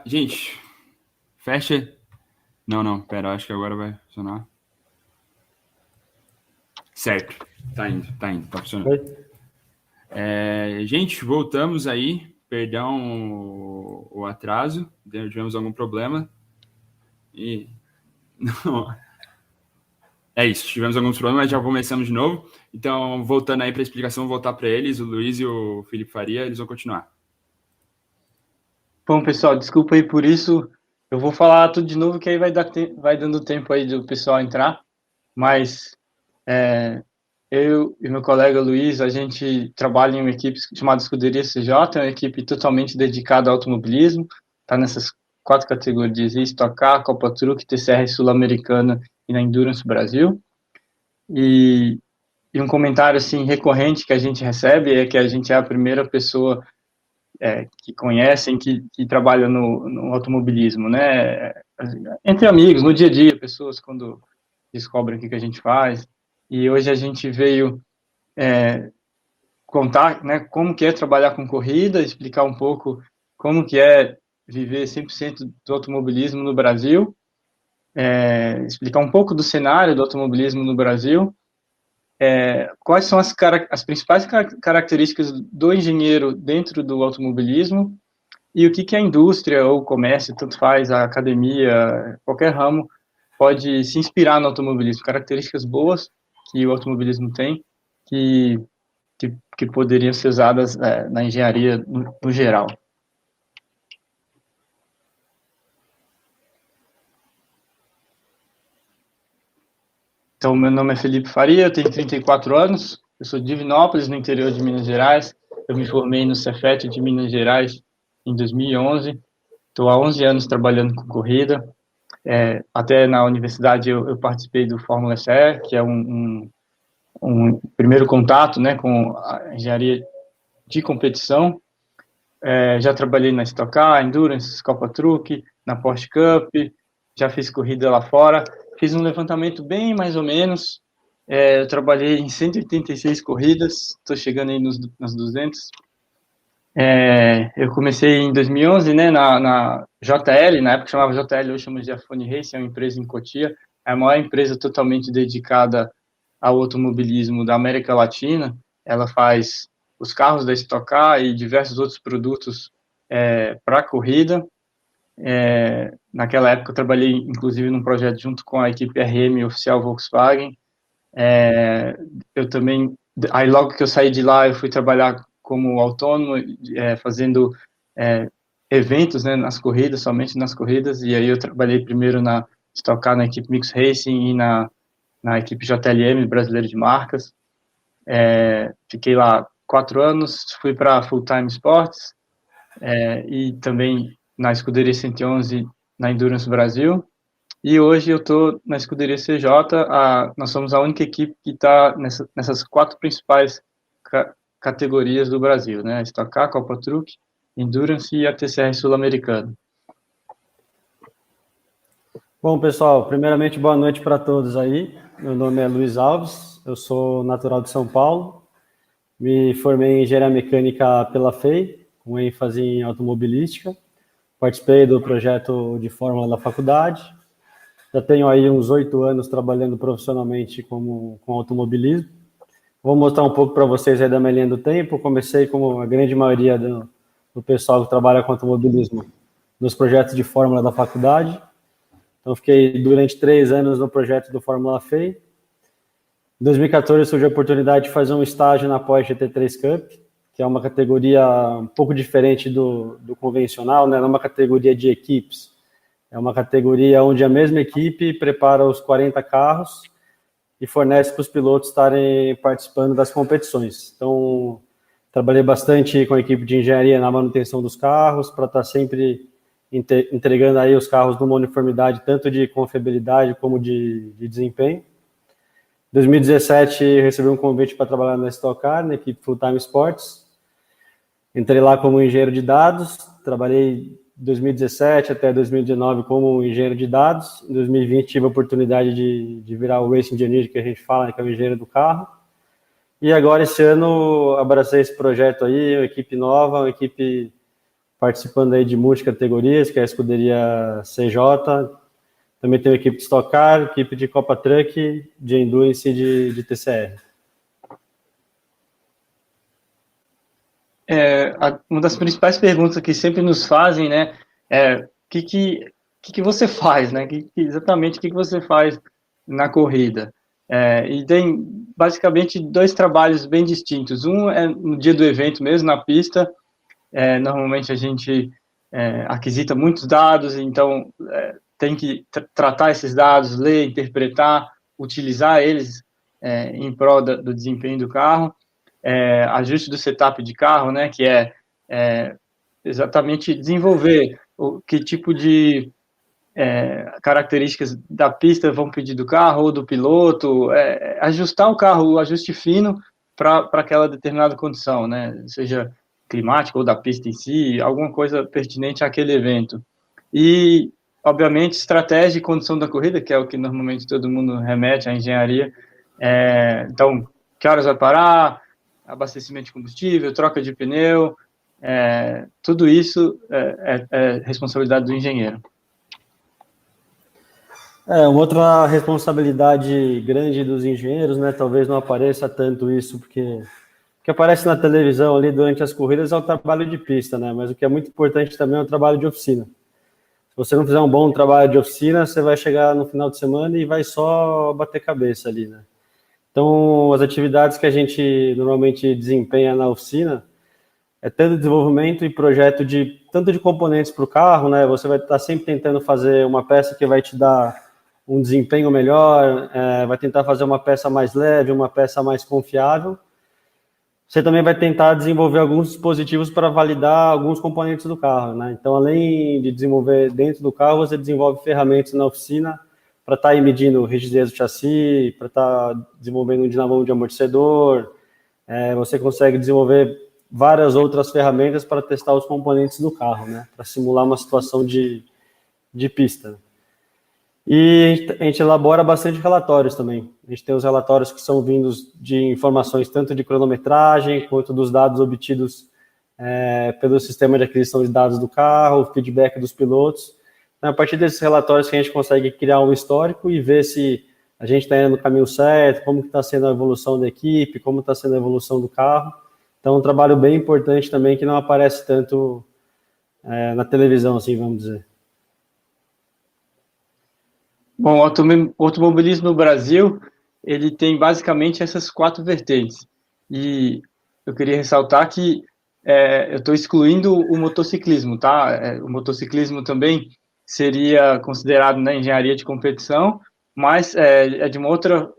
Gente, fecha. Não, pera, acho que agora vai funcionar. Certo, tá funcionando. Oi? Gente, voltamos aí. Perdão o atraso, tivemos algum problema. E não, é isso, tivemos alguns problemas, mas já começamos de novo. Então, voltando aí para a explicação, vou voltar para eles, o Luiz e o Felipe Faria, eles vão continuar. Bom, pessoal, desculpa aí por isso. Eu vou falar tudo de novo, que aí vai dando tempo aí do pessoal entrar. Mas eu e meu colega Luiz, a gente trabalha em uma equipe chamada Escuderia CJ, é uma equipe totalmente dedicada ao automobilismo. Está nessas 4 categorias: Stock Car, Copa Truck, TCR Sul-Americana e na Endurance Brasil. E, e um comentário assim recorrente que a gente recebe é que a gente é a primeira pessoa que conhecem, que trabalham no automobilismo, né? Entre amigos, no dia a dia, pessoas quando descobrem o que a gente faz. E hoje a gente veio contar, né, como que é trabalhar com corrida, explicar um pouco como que é viver 100% do automobilismo no Brasil, explicar um pouco do cenário do automobilismo no Brasil, quais são as principais características do engenheiro dentro do automobilismo e o que a indústria ou o comércio, tanto faz, a academia, qualquer ramo, pode se inspirar no automobilismo. Características boas que o automobilismo tem, que, que poderiam ser usadas na engenharia no geral. Então, meu nome é Felipe Faria, eu tenho 34 anos, eu sou de Divinópolis, no interior de Minas Gerais. Eu me formei no Cefet de Minas Gerais em 2011. Estou há 11 anos trabalhando com corrida. Até na universidade eu participei do Fórmula SE, que é um primeiro contato, né, com a engenharia de competição. Já trabalhei na Stock Car, Endurance, Copa Truck, na Porsche Cup, já fiz corrida lá fora. Fiz um levantamento bem mais ou menos. Eu trabalhei em 186 corridas, estou chegando aí nas 200. Eu comecei em 2011, né, na JL, na época chamava JL, hoje chama de Afone Racing, é uma empresa em Cotia, é a maior empresa totalmente dedicada ao automobilismo da América Latina. Ela faz os carros da Stock Car e diversos outros produtos para corrida. Naquela época eu trabalhei, inclusive, num projeto junto com a equipe RM oficial Volkswagen. Eu também, aí logo que eu saí de lá, eu fui trabalhar como autônomo, fazendo eventos, né, nas corridas, somente nas corridas, e aí eu trabalhei primeiro na Stock Car, na equipe Mix Racing e na equipe JLM, Brasileiro de Marcas. Fiquei lá 4 anos, fui para Full Time Sports, e também na Escuderia 111 na Endurance Brasil. E hoje eu estou na Escuderia CJ, nós somos a única equipe que está nessas 4 principais categorias do Brasil, né? Stock Car, Copa Truck, Endurance e a TCR Sul-Americana. Bom, pessoal, primeiramente, boa noite para todos aí. Meu nome é Luiz Alves, eu sou natural de São Paulo, me formei em engenharia mecânica pela FEI, com ênfase em automobilística. Participei do projeto de fórmula da faculdade. Já tenho aí uns 8 anos trabalhando profissionalmente com automobilismo. Vou mostrar um pouco para vocês aí da minha linha do tempo. Comecei, como a grande maioria do pessoal que trabalha com automobilismo, nos projetos de fórmula da faculdade. Então, fiquei durante 3 anos no projeto do Fórmula FEI. Em 2014, surgiu a oportunidade de fazer um estágio na Porsche GT3 Cup, que é uma categoria um pouco diferente do convencional, né? Não é uma categoria de equipes. É uma categoria onde a mesma equipe prepara os 40 carros e fornece para os pilotos estarem participando das competições. Então, trabalhei bastante com a equipe de engenharia na manutenção dos carros, para estar sempre entregando aí os carros numa uniformidade, tanto de confiabilidade como de desempenho. Em 2017, recebi um convite para trabalhar na Stock Car, na equipe Full Time Sports. Entrei lá como engenheiro de dados, trabalhei de 2017 até 2019 como engenheiro de dados. Em 2020 tive a oportunidade de virar o Racing Engineer, que a gente fala, que é o engenheiro do carro. E agora, esse ano, abracei esse projeto aí, uma equipe nova, uma equipe participando aí de multicategorias, que é a escuderia CJ, também tem a equipe de Stock Car, equipe de Copa Truck, de Endurance e de TCR. Uma das principais perguntas que sempre nos fazem, né, é o que você faz, né? Exatamente o que você faz na corrida. E tem basicamente 2 trabalhos bem distintos. Um é no dia do evento mesmo, na pista. Normalmente a gente aquisita muitos dados, então tem que tratar esses dados, ler, interpretar, utilizar eles em prol do desempenho do carro. Ajuste do setup de carro, né, que é exatamente desenvolver que tipo de características da pista vão pedir do carro ou do piloto, ajustar o carro, o ajuste fino para aquela determinada condição, né, seja climática ou da pista em si, alguma coisa pertinente àquele evento. E, obviamente, estratégia e condição da corrida, que é o que normalmente todo mundo remete à engenharia. Então, que horas vai parar, abastecimento de combustível, troca de pneu, tudo isso é responsabilidade do engenheiro. Uma outra responsabilidade grande dos engenheiros, né, talvez não apareça tanto isso, porque o que aparece na televisão ali durante as corridas é o trabalho de pista, né, mas o que é muito importante também é o trabalho de oficina. Se você não fizer um bom trabalho de oficina, você vai chegar no final de semana e vai só bater cabeça ali, né. Então, as atividades que a gente normalmente desempenha na oficina é tanto desenvolvimento e projeto tanto de componentes para o carro, né? Você vai estar sempre tentando fazer uma peça que vai te dar um desempenho melhor, vai tentar fazer uma peça mais leve, uma peça mais confiável. Você também vai tentar desenvolver alguns dispositivos para validar alguns componentes do carro, né? Então, além de desenvolver dentro do carro, você desenvolve ferramentas na oficina para estar aí medindo rigidez do chassi, para estar desenvolvendo um dinamômetro de amortecedor. Você consegue desenvolver várias outras ferramentas para testar os componentes do carro, né? Para simular uma situação de pista. E a gente elabora bastante relatórios também. A gente tem os relatórios que são vindos de informações tanto de cronometragem quanto dos dados obtidos pelo sistema de aquisição de dados do carro, feedback dos pilotos. Então, a partir desses relatórios que a gente consegue criar um histórico e ver se a gente está indo no caminho certo, como está sendo a evolução da equipe, como está sendo a evolução do carro. Então, é um trabalho bem importante também que não aparece tanto na televisão, assim, vamos dizer. Bom, o automobilismo no Brasil, ele tem basicamente essas 4 vertentes. E eu queria ressaltar que eu estou excluindo o motociclismo, tá? O motociclismo também seria considerado na engenharia de competição, mas é de uma outra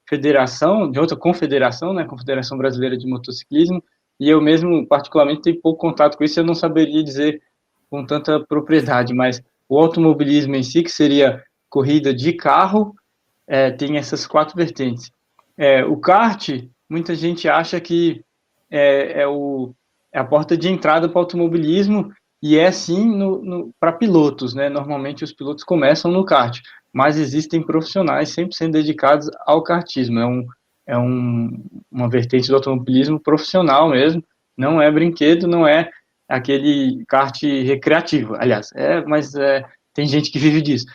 federação, de outra confederação, né? Confederação Brasileira de Motociclismo, e eu mesmo, particularmente, tenho pouco contato com isso, eu não saberia dizer com tanta propriedade, mas o automobilismo em si, que seria corrida de carro, tem essas 4 vertentes. O kart, muita gente acha que é a porta de entrada para o automobilismo, e sim para pilotos, né? Normalmente os pilotos começam no kart, mas existem profissionais 100% dedicados ao kartismo. Uma vertente do automobilismo profissional mesmo, não é brinquedo, não é aquele kart recreativo, aliás, mas tem gente que vive disso.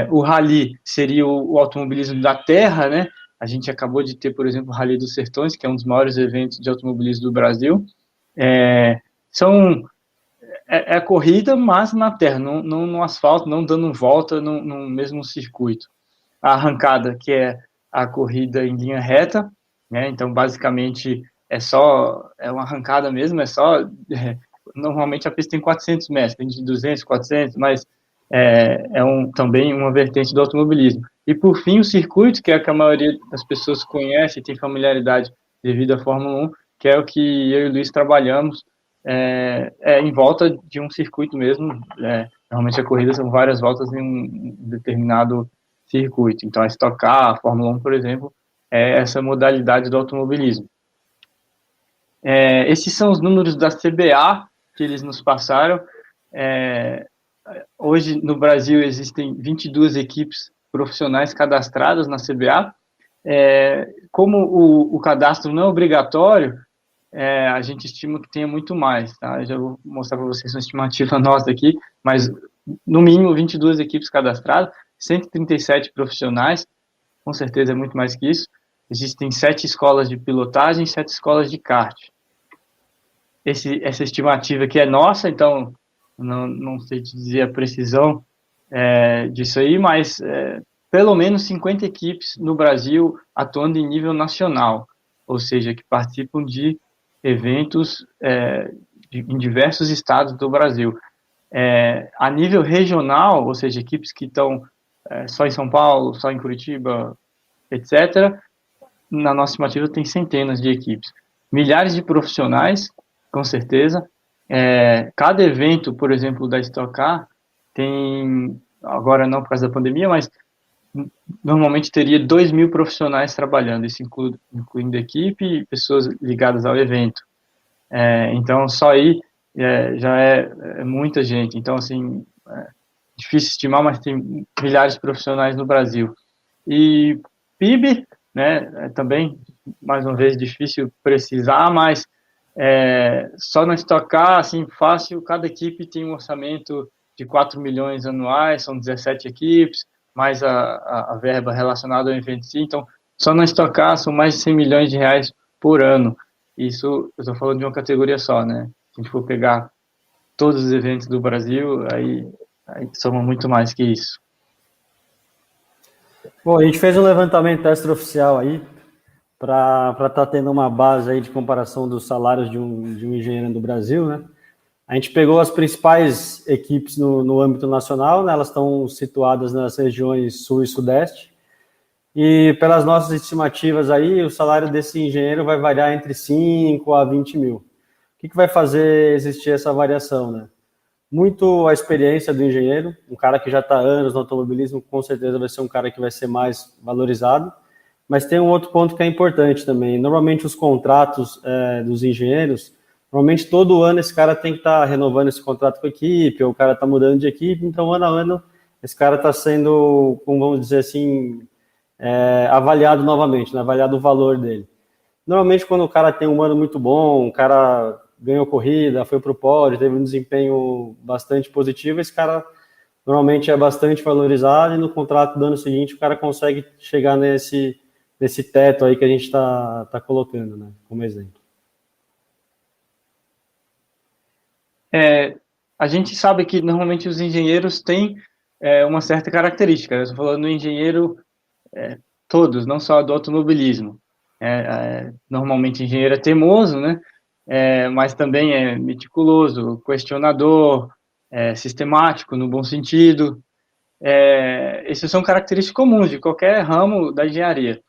O rally seria o automobilismo da terra, né? A gente acabou de ter, por exemplo, o Rally dos Sertões, que é um dos maiores eventos de automobilismo do Brasil. É corrida, mas na terra, não no asfalto, não dando volta no mesmo circuito. A arrancada, que é a corrida em linha reta, né? Então, basicamente, é uma arrancada mesmo, normalmente a pista tem 400 metros, tem de 200, 400, mas também uma vertente do automobilismo. E, por fim, o circuito, que é o que a maioria das pessoas conhece e tem familiaridade devido à Fórmula 1, que é o que eu e o Luiz trabalhamos, em volta de um circuito mesmo. Normalmente a corrida são várias voltas em um determinado circuito. Então, a Stock Car, a Fórmula 1, por exemplo, é essa modalidade do automobilismo. Esses são os números da CBA que eles nos passaram. Hoje, no Brasil, existem 22 equipes profissionais cadastradas na CBA. Como o cadastro não é obrigatório, a gente estima que tenha muito mais, tá? Eu já vou mostrar para vocês uma estimativa nossa aqui, mas no mínimo 22 equipes cadastradas, 137 profissionais, com certeza é muito mais que isso. Existem 7 escolas de pilotagem, 7 escolas de kart. Essa estimativa aqui é nossa, então não sei te dizer a precisão disso aí, mas pelo menos 50 equipes no Brasil atuando em nível nacional, ou seja, que participam de eventos em diversos estados do Brasil. A nível regional, ou seja, equipes que estão só em São Paulo, só em Curitiba, etc., na nossa estimativa tem centenas de equipes. Milhares de profissionais, com certeza. Cada evento, por exemplo, da Stock Car, tem, agora não por causa da pandemia, mas normalmente teria 2.000 profissionais trabalhando, isso incluindo equipe e pessoas ligadas ao evento. Então, só aí já é muita gente. Então, assim, difícil estimar, mas tem milhares de profissionais no Brasil. E PIB, né, também, mais uma vez, difícil precisar, mas só na Stock Car, assim, fácil, cada equipe tem um orçamento de 4 milhões anuais, são 17 equipes, mais a verba relacionada ao evento em si. Então, só na Stock Car são mais de 100 milhões de reais por ano. Isso, eu estou falando de uma categoria só, né? Se a gente for pegar todos os eventos do Brasil, aí soma muito mais que isso. Bom, a gente fez um levantamento extraoficial aí para estar tendo uma base aí de comparação dos salários de um engenheiro do Brasil, né? A gente pegou as principais equipes no âmbito nacional, né? Elas estão situadas nas regiões sul e sudeste, e pelas nossas estimativas aí, o salário desse engenheiro vai variar entre 5 a 20 mil. O que vai fazer existir essa variação, né? Muito a experiência do engenheiro, um cara que já está há anos no automobilismo, com certeza vai ser um cara que vai ser mais valorizado, mas tem um outro ponto que é importante também. Normalmente os contratos dos engenheiros, normalmente todo ano esse cara tem que estar renovando esse contrato com a equipe, ou o cara está mudando de equipe, então ano a ano esse cara está sendo, como vamos dizer assim, avaliado novamente, né? Avaliado o valor dele. Normalmente quando o cara tem um ano muito bom, o cara ganhou corrida, foi para o pódio, teve um desempenho bastante positivo, esse cara normalmente é bastante valorizado e no contrato do ano seguinte o cara consegue chegar nesse teto aí que a gente está colocando, né, como exemplo. A gente sabe que normalmente os engenheiros têm uma certa característica. Eu estou falando do engenheiro todos, não só do automobilismo. Normalmente o engenheiro é teimoso, né? Mas também é meticuloso, questionador, sistemático no bom sentido. Essas são características comuns de qualquer ramo da engenharia.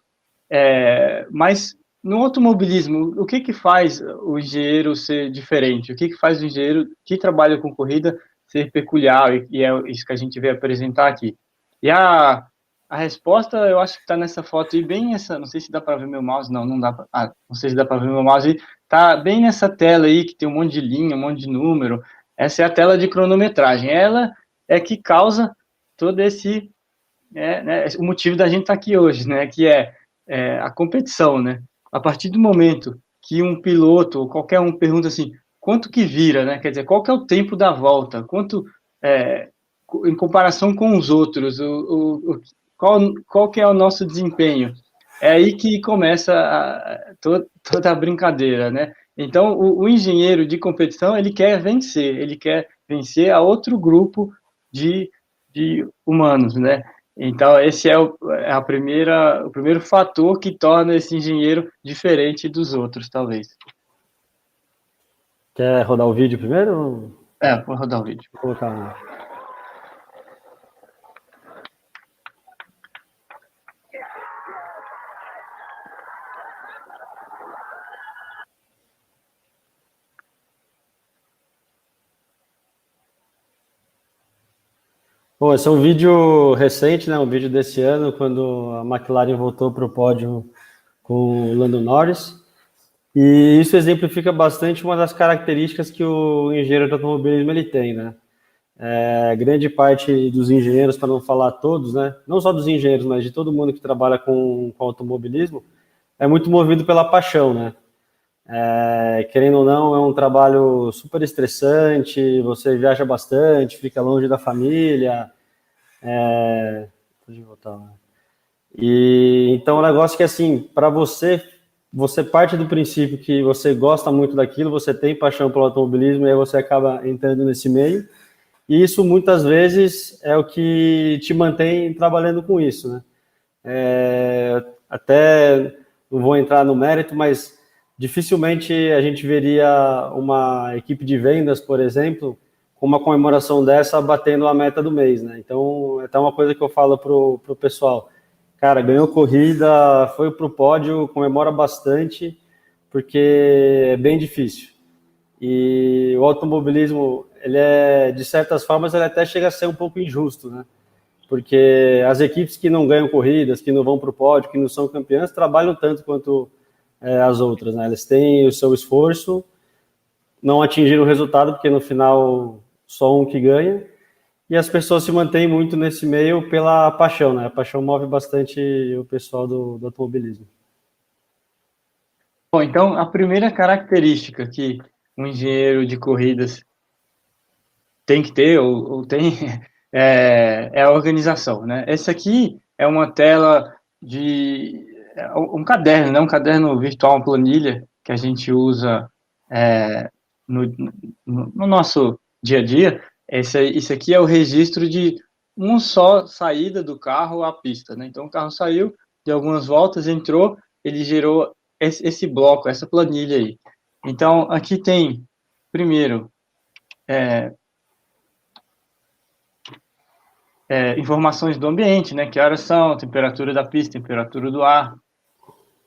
Mas no automobilismo, o que faz o engenheiro ser diferente? O que faz o engenheiro que trabalha com corrida ser peculiar? E é isso que a gente veio apresentar aqui. E a resposta, eu acho que está nessa foto aí, bem essa, não sei se dá para ver meu mouse, não dá para, não sei se dá para ver meu mouse, tá bem nessa tela aí, que tem um monte de linha, um monte de número, essa é a tela de cronometragem, ela é que causa todo esse, né, o motivo da gente estar aqui hoje, né, que é a competição, né, a partir do momento que um piloto, ou qualquer um pergunta assim, quanto que vira, né, quer dizer, qual que é o tempo da volta, em comparação com os outros, qual que é o nosso desempenho? É aí que começa toda a brincadeira, né? Então, o engenheiro de competição, ele quer vencer a outro grupo de humanos, né? Então, esse é o primeiro fator que torna esse engenheiro diferente dos outros, talvez. Quer rodar o vídeo primeiro? Vou rodar o vídeo. Vou colocar. Bom, esse é um vídeo recente, né? Um vídeo desse ano, quando a McLaren voltou para o pódio com o Lando Norris. E isso exemplifica bastante uma das características que o engenheiro de automobilismo ele tem, né? Grande parte dos engenheiros, para não falar todos, né? Não só dos engenheiros, mas de todo mundo que trabalha com automobilismo, é muito movido pela paixão, né? Querendo ou não, é um trabalho super estressante, você viaja bastante, fica longe da família. Deixa eu voltar lá. E então, é um negócio que, assim, para você parte do princípio que você gosta muito daquilo, você tem paixão pelo automobilismo, e aí você acaba entrando nesse meio. E isso, muitas vezes, é o que te mantém trabalhando com isso, né? Até não vou entrar no mérito, mas dificilmente a gente veria uma equipe de vendas, por exemplo, com uma comemoração dessa batendo a meta do mês, né? Então, é até uma coisa que eu falo pro pessoal. Cara, ganhou corrida, foi pro pódio, comemora bastante, porque é bem difícil. E o automobilismo, de certas formas, ele até chega a ser um pouco injusto, né? Porque as equipes que não ganham corridas, que não vão para o pódio, que não são campeãs, trabalham tanto quanto as outras, né? Eles têm o seu esforço, não atingiram o resultado, porque no final só um que ganha, e as pessoas se mantêm muito nesse meio pela paixão, né? A paixão move bastante o pessoal do automobilismo. Bom, então, a primeira característica que um engenheiro de corridas tem que ter, ou tem, é a organização, né? Essa aqui é uma tela de um caderno, né? Um caderno virtual, uma planilha que a gente usa no nosso dia a dia. Isso aqui é o registro de uma só saída do carro à pista, né? Então, o carro saiu, deu algumas voltas, entrou, ele gerou esse bloco, essa planilha aí. Então, aqui tem, primeiro, informações do ambiente, né? Que horas são, temperatura da pista, temperatura do ar.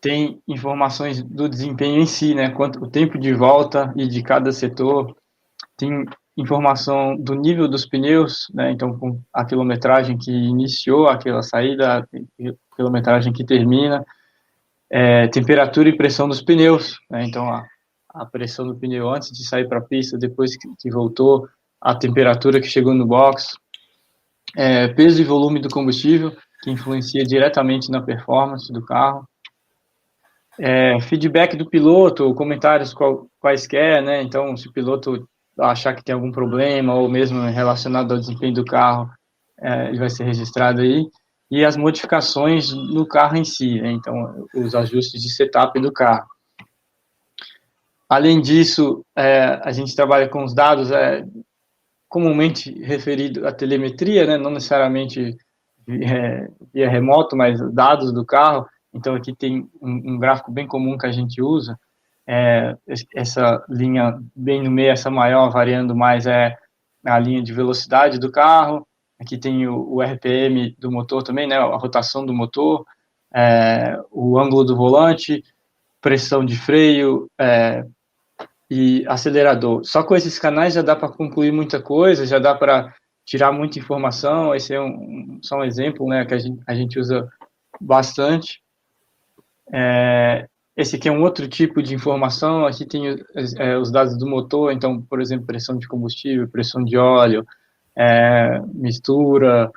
Tem informações do desempenho em si, né? Quanto o tempo de volta e de cada setor. Tem informação do nível dos pneus, né? Então, com a quilometragem que iniciou aquela saída, a quilometragem que termina. Temperatura e pressão dos pneus, né? Então, a pressão do pneu antes de sair para a pista, depois que voltou, a temperatura que chegou no box. Peso e volume do combustível, que influencia diretamente na performance do carro. Feedback do piloto, comentários quaisquer, né? Então, se o piloto achar que tem algum problema, ou mesmo relacionado ao desempenho do carro, ele vai ser registrado aí. E as modificações no carro em si, né? Então, os ajustes de setup do carro. Além disso, a gente trabalha com os dados comumente referido à telemetria, né? Não necessariamente via remoto, mas dados do carro. Então, aqui tem um gráfico bem comum que a gente usa. Essa linha bem no meio, essa maior, variando mais, é a linha de velocidade do carro. Aqui tem o RPM do motor também, né? A rotação do motor, o ângulo do volante, pressão de freio, e acelerador. Só com esses canais já dá para concluir muita coisa, já dá para tirar muita informação. Esse é só um exemplo, né, que a gente usa bastante. Esse aqui é um outro tipo de informação. Aqui tem os dados do motor, então, por exemplo, pressão de combustível, pressão de óleo, mistura,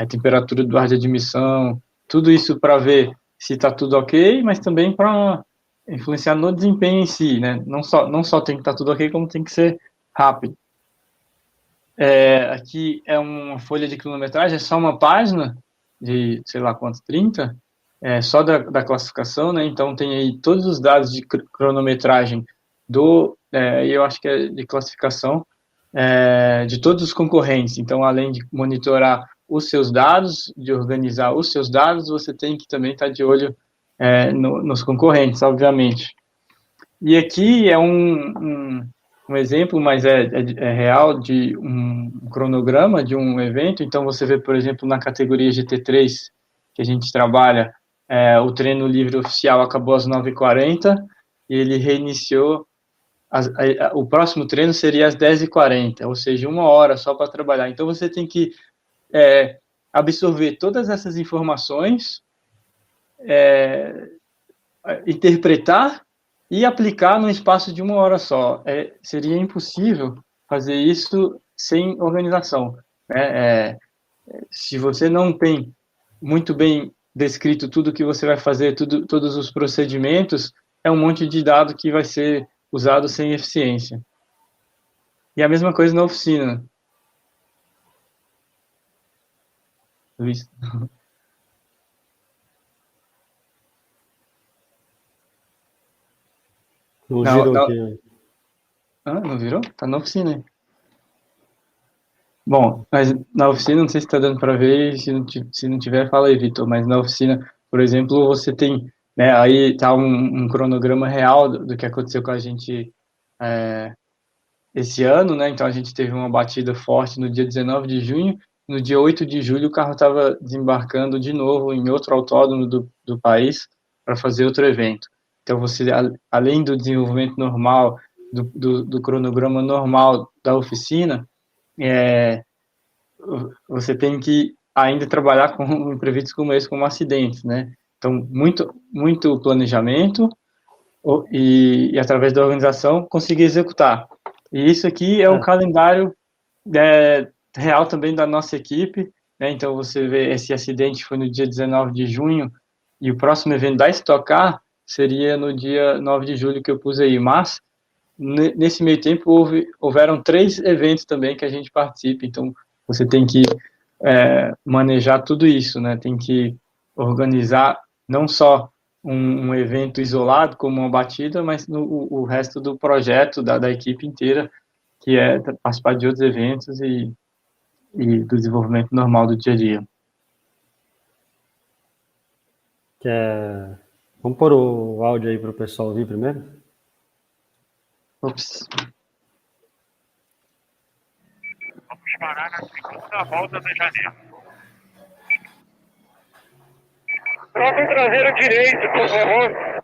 temperatura do ar de admissão, tudo isso para ver se está tudo ok, mas também para influenciar no desempenho em si, né? Não só tem que estar tudo ok, como tem que ser rápido. Aqui é uma folha de quilometragem, é só uma página de, sei lá quantos, 30, só da classificação, né? Então tem aí todos os dados de cronometragem eu acho que é de classificação, de todos os concorrentes. Então, além de monitorar os seus dados, de organizar os seus dados, você tem que também estar de olho nos concorrentes, obviamente. E aqui é um exemplo, mas é real, de um cronograma de um evento. Então, você vê, por exemplo, na categoria GT3, que a gente trabalha, o treino livre oficial acabou às 9h40 e ele reiniciou. O próximo treino seria às 10h40, ou seja, 1 hora só para trabalhar. Então, você tem que absorver todas essas informações, interpretar e aplicar no espaço de 1 hora só. Seria impossível fazer isso sem organização, né? Se você não tem muito bem descrito tudo que você vai fazer, todos os procedimentos, é um monte de dado que vai ser usado sem eficiência. E a mesma coisa na oficina. Luiz. Não girou aqui. Não virou? Tá na oficina aí. Bom, mas na oficina, não sei se está dando para ver, se não tiver, fala aí, Vitor, mas na oficina, por exemplo, você tem, né, aí tá um cronograma real do que aconteceu com a gente esse ano, né, então a gente teve uma batida forte no dia 19 de junho, no dia 8 de julho o carro estava desembarcando de novo em outro autódromo do país para fazer outro evento. Então você, além do desenvolvimento normal, do cronograma normal da oficina, você tem que ainda trabalhar com imprevistos como esse, como acidentes, né? Então, muito planejamento e através da organização, conseguir executar. E isso aqui é o calendário real também da nossa equipe, né? Então, você vê, esse acidente foi no dia 19 de junho, e o próximo evento da Stock Car seria no dia 9 de julho, que eu pus aí, mas nesse meio tempo houveram 3 eventos também que a gente participa, então você tem que manejar tudo isso, né? Tem que organizar não só um evento isolado, como uma batida, mas o resto do projeto, da equipe inteira, que é participar de outros eventos e do desenvolvimento normal do dia a dia. Vamos pôr o áudio aí para o pessoal ouvir primeiro? Ops. Vamos parar na segunda volta de janeiro. Troca traseiro direito, por favor.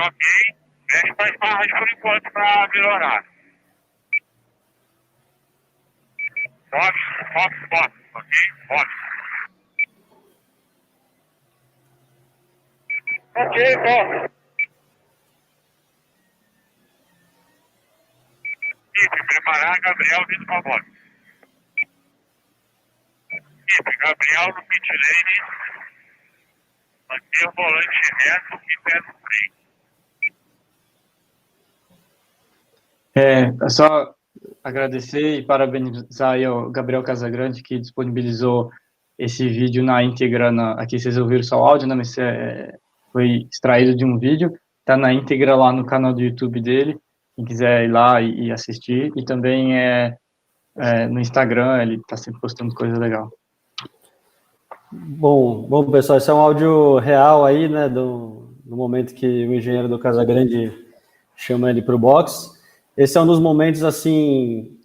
Ok. Mexe para as barras por enquanto para melhorar. Fox, ok? Fox. Ok, Fox. Equipe, preparar, Gabriel vindo com a bola. Equipe, Gabriel no pit lane. Manter o volante reto e pé no freio. É só agradecer e parabenizar aí ao Gabriel Casagrande, que disponibilizou esse vídeo na íntegra. Aqui vocês ouviram só o áudio, né? Mas foi extraído de um vídeo. Está na íntegra lá no canal do YouTube dele. Quem quiser ir lá e assistir. E também no Instagram, ele está sempre postando coisa legal. Bom, pessoal, esse é um áudio real aí, né, do momento que o engenheiro do Casagrande chama ele para o box. Esse é um dos momentos, assim,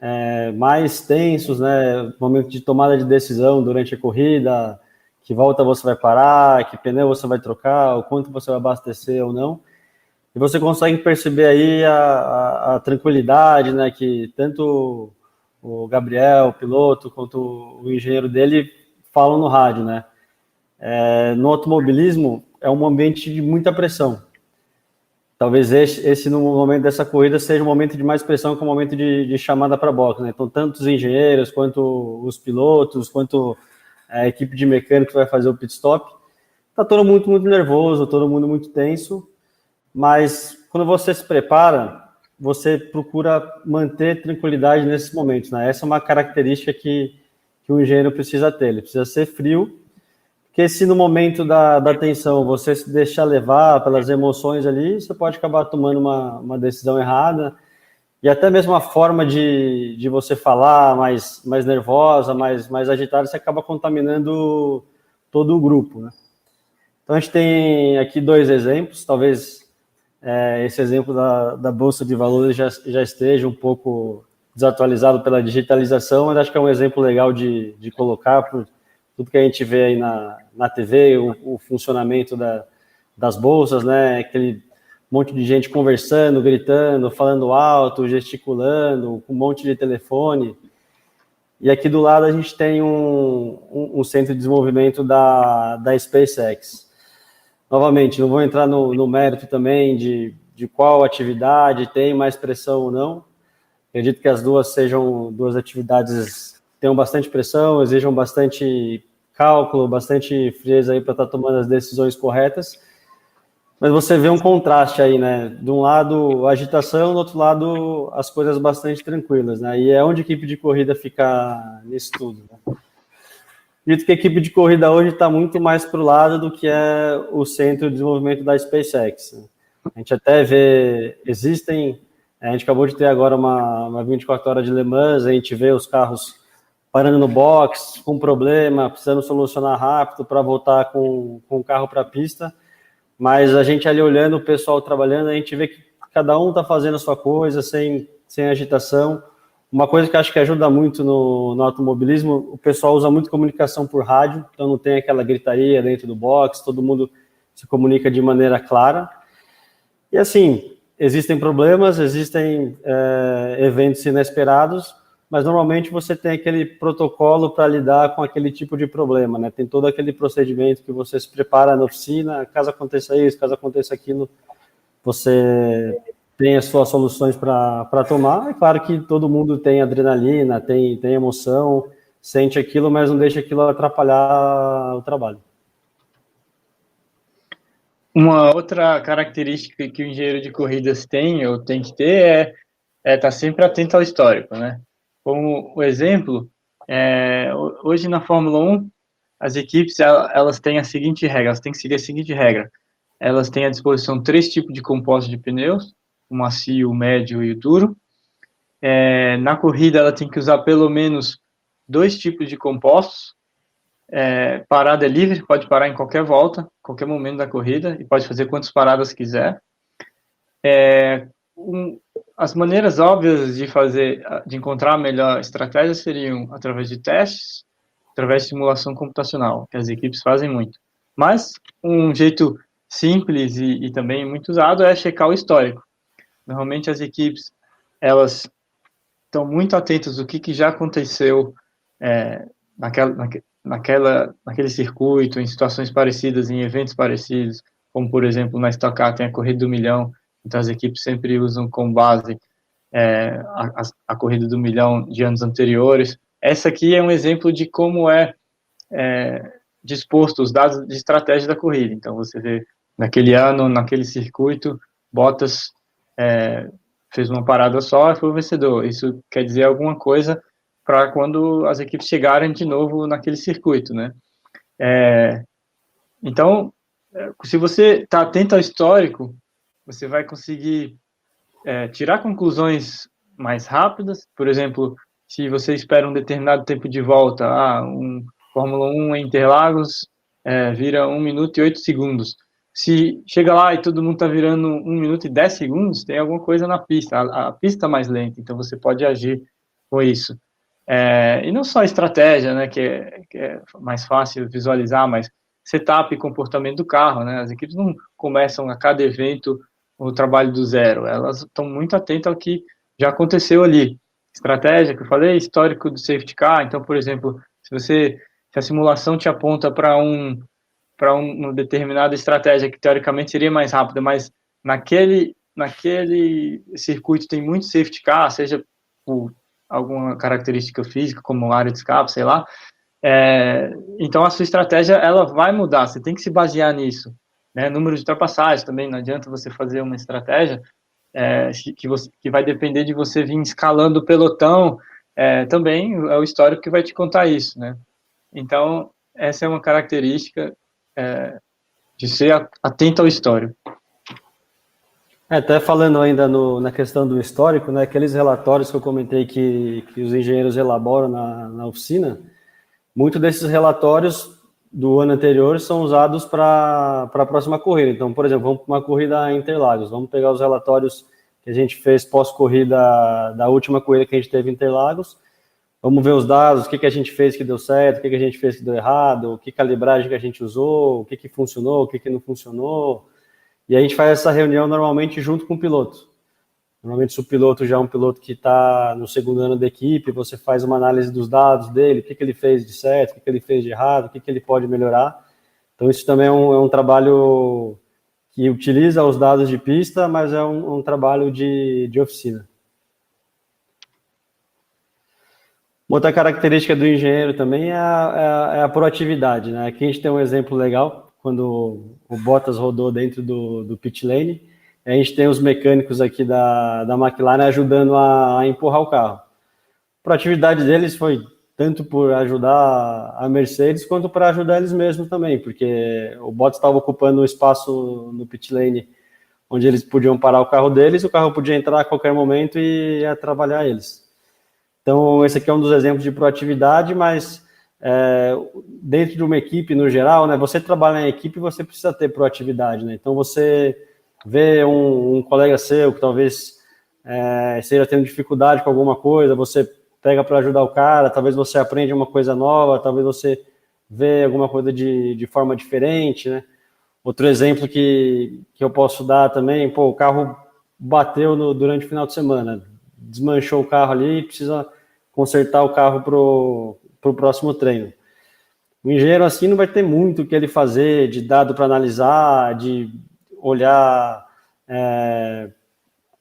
mais tensos, né, momento de tomada de decisão durante a corrida, que volta você vai parar, que pneu você vai trocar, o quanto você vai abastecer ou não. E você consegue perceber aí a tranquilidade, né, que tanto o Gabriel, o piloto, quanto o engenheiro dele falam no rádio, né? No automobilismo é um ambiente de muita pressão. Talvez esse no momento dessa corrida seja um momento de mais pressão que um momento de chamada para box, né? Então, tanto os engenheiros, quanto os pilotos, quanto a equipe de mecânicos que vai fazer o pit stop, tá todo mundo muito nervoso, todo mundo muito tenso, mas quando você se prepara, você procura manter tranquilidade nesses momentos, né? Essa é uma característica que o engenheiro precisa ter, ele precisa ser frio, porque se no momento da tensão você se deixar levar pelas emoções ali, você pode acabar tomando uma decisão errada, e até mesmo a forma de você falar mais nervosa, mais agitada, você acaba contaminando todo o grupo, né? Então a gente tem aqui 2 exemplos, talvez esse exemplo da Bolsa de Valores já esteja um pouco desatualizado pela digitalização, mas acho que é um exemplo legal de colocar por tudo que a gente vê aí na TV, o funcionamento das bolsas, né? Aquele monte de gente conversando, gritando, falando alto, gesticulando, com um monte de telefone. E aqui do lado a gente tem um centro de desenvolvimento da SpaceX. Novamente, não vou entrar no mérito também de qual atividade tem mais pressão ou não. Acredito que as duas sejam 2 atividades que tenham bastante pressão, exijam bastante cálculo, bastante frieza aí para estar tomando as decisões corretas. Mas você vê um contraste aí, né? De um lado, a agitação, do outro lado, as coisas bastante tranquilas, né? E é onde a equipe de corrida fica nisso tudo, né? Dito que a equipe de corrida hoje está muito mais para o lado do que é o centro de desenvolvimento da SpaceX, né? A gente até vê, a gente acabou de ter agora uma 24 horas de Le Mans, a gente vê os carros parando no box, com problema, precisando solucionar rápido para voltar com o carro para a pista. Mas a gente ali olhando o pessoal trabalhando, a gente vê que cada um está fazendo a sua coisa, sem agitação. Uma coisa que eu acho que ajuda muito no automobilismo, o pessoal usa muito comunicação por rádio, então não tem aquela gritaria dentro do box, todo mundo se comunica de maneira clara. E assim, existem problemas, existem eventos inesperados, mas normalmente você tem aquele protocolo para lidar com aquele tipo de problema, né? Tem todo aquele procedimento que você se prepara na oficina, caso aconteça isso, caso aconteça aquilo, você tem as suas soluções para tomar. É claro que todo mundo tem adrenalina, tem emoção, sente aquilo, mas não deixa aquilo atrapalhar o trabalho. Uma outra característica que o engenheiro de corridas tem, ou tem que ter, é estar sempre atento ao histórico, né? Como o exemplo, hoje na Fórmula 1, as equipes elas têm a seguinte regra, elas têm que seguir a seguinte regra. Elas têm à disposição 3 tipos de compostos de pneus, o macio, o médio e o duro. Na corrida, ela tem que usar pelo menos 2 tipos de compostos. Parada é livre, pode parar em qualquer volta, qualquer momento da corrida, e pode fazer quantas paradas quiser. As maneiras óbvias de encontrar a melhor estratégia seriam através de testes, através de simulação computacional, que as equipes fazem muito. Mas um jeito simples e também muito usado é checar o histórico. Normalmente as equipes, elas estão muito atentas do que já aconteceu naquele circuito, em situações parecidas, em eventos parecidos, como por exemplo na Stock Car tem a Corrida do Milhão, então as equipes sempre usam como base a Corrida do Milhão de anos anteriores. Essa aqui é um exemplo de como disposto os dados de estratégia da corrida. Então você vê naquele ano, naquele circuito, Bottas fez uma parada só e foi o vencedor. Isso quer dizer alguma coisa para quando as equipes chegarem de novo naquele circuito, né? Então, se você está atento ao histórico, você vai conseguir tirar conclusões mais rápidas. Por exemplo, se você espera um determinado tempo de volta, Fórmula 1 em Interlagos vira 1 minuto e 8 segundos. Se chega lá e todo mundo está virando 1 minuto e 10 segundos, tem alguma coisa na pista. A pista está mais lenta, então você pode agir com isso. E não só a estratégia, né, que é mais fácil visualizar, mas setup e comportamento do carro, né? As equipes não começam a cada evento o trabalho do zero, elas estão muito atentas ao que já aconteceu ali. Estratégia, que eu falei, histórico do safety car. Então, por exemplo, se a simulação te aponta para uma determinada estratégia que teoricamente seria mais rápida, mas naquele circuito tem muito safety car, seja por alguma característica física, como área de escape, sei lá, então a sua estratégia ela vai mudar, você tem que se basear nisso, né? Número de ultrapassagens também, não adianta você fazer uma estratégia que vai depender de você vir escalando o pelotão, também é o histórico que vai te contar isso, né? Então essa é uma característica de ser atento ao histórico. Até falando ainda na questão do histórico, né, aqueles relatórios que eu comentei que os engenheiros elaboram na oficina, muitos desses relatórios do ano anterior são usados para a próxima corrida. Então, por exemplo, vamos para uma corrida em Interlagos, vamos pegar os relatórios que a gente fez pós-corrida da última corrida que a gente teve em Interlagos, vamos ver os dados, o que a gente fez que deu certo, o que a gente fez que deu errado, que calibragem que a gente usou, o que funcionou, o que não funcionou. E a gente faz essa reunião normalmente junto com o piloto. Normalmente, se o piloto já é um piloto que está no segundo ano da equipe, você faz uma análise dos dados dele, o que ele fez de certo, o que ele fez de errado, o que ele pode melhorar. Então, isso também é um trabalho que utiliza os dados de pista, mas é um trabalho de oficina. Outra característica do engenheiro também é a proatividade, né? Aqui a gente tem um exemplo legal. quando o Bottas rodou dentro do pit lane. A gente tem os mecânicos aqui da McLaren ajudando a empurrar o carro. A proatividade deles foi tanto por ajudar a Mercedes, quanto para ajudar eles mesmos também, porque o Bottas estava ocupando um espaço no pit lane onde eles podiam parar o carro deles, o carro podia entrar a qualquer momento e atrapalhar eles. Então, esse aqui é um dos exemplos de proatividade, mas dentro de uma equipe, no geral, né, você trabalha em equipe, você precisa ter proatividade, né? Então, você vê um colega seu que talvez esteja tendo dificuldade com alguma coisa, você pega para ajudar o cara, talvez você aprende uma coisa nova, talvez você vê alguma coisa de forma diferente, né? Outro exemplo que eu posso dar também, o carro bateu durante o final de semana, desmanchou o carro ali e precisa consertar o carro para o próximo treino. O engenheiro assim não vai ter muito o que ele fazer, de dado para analisar, de olhar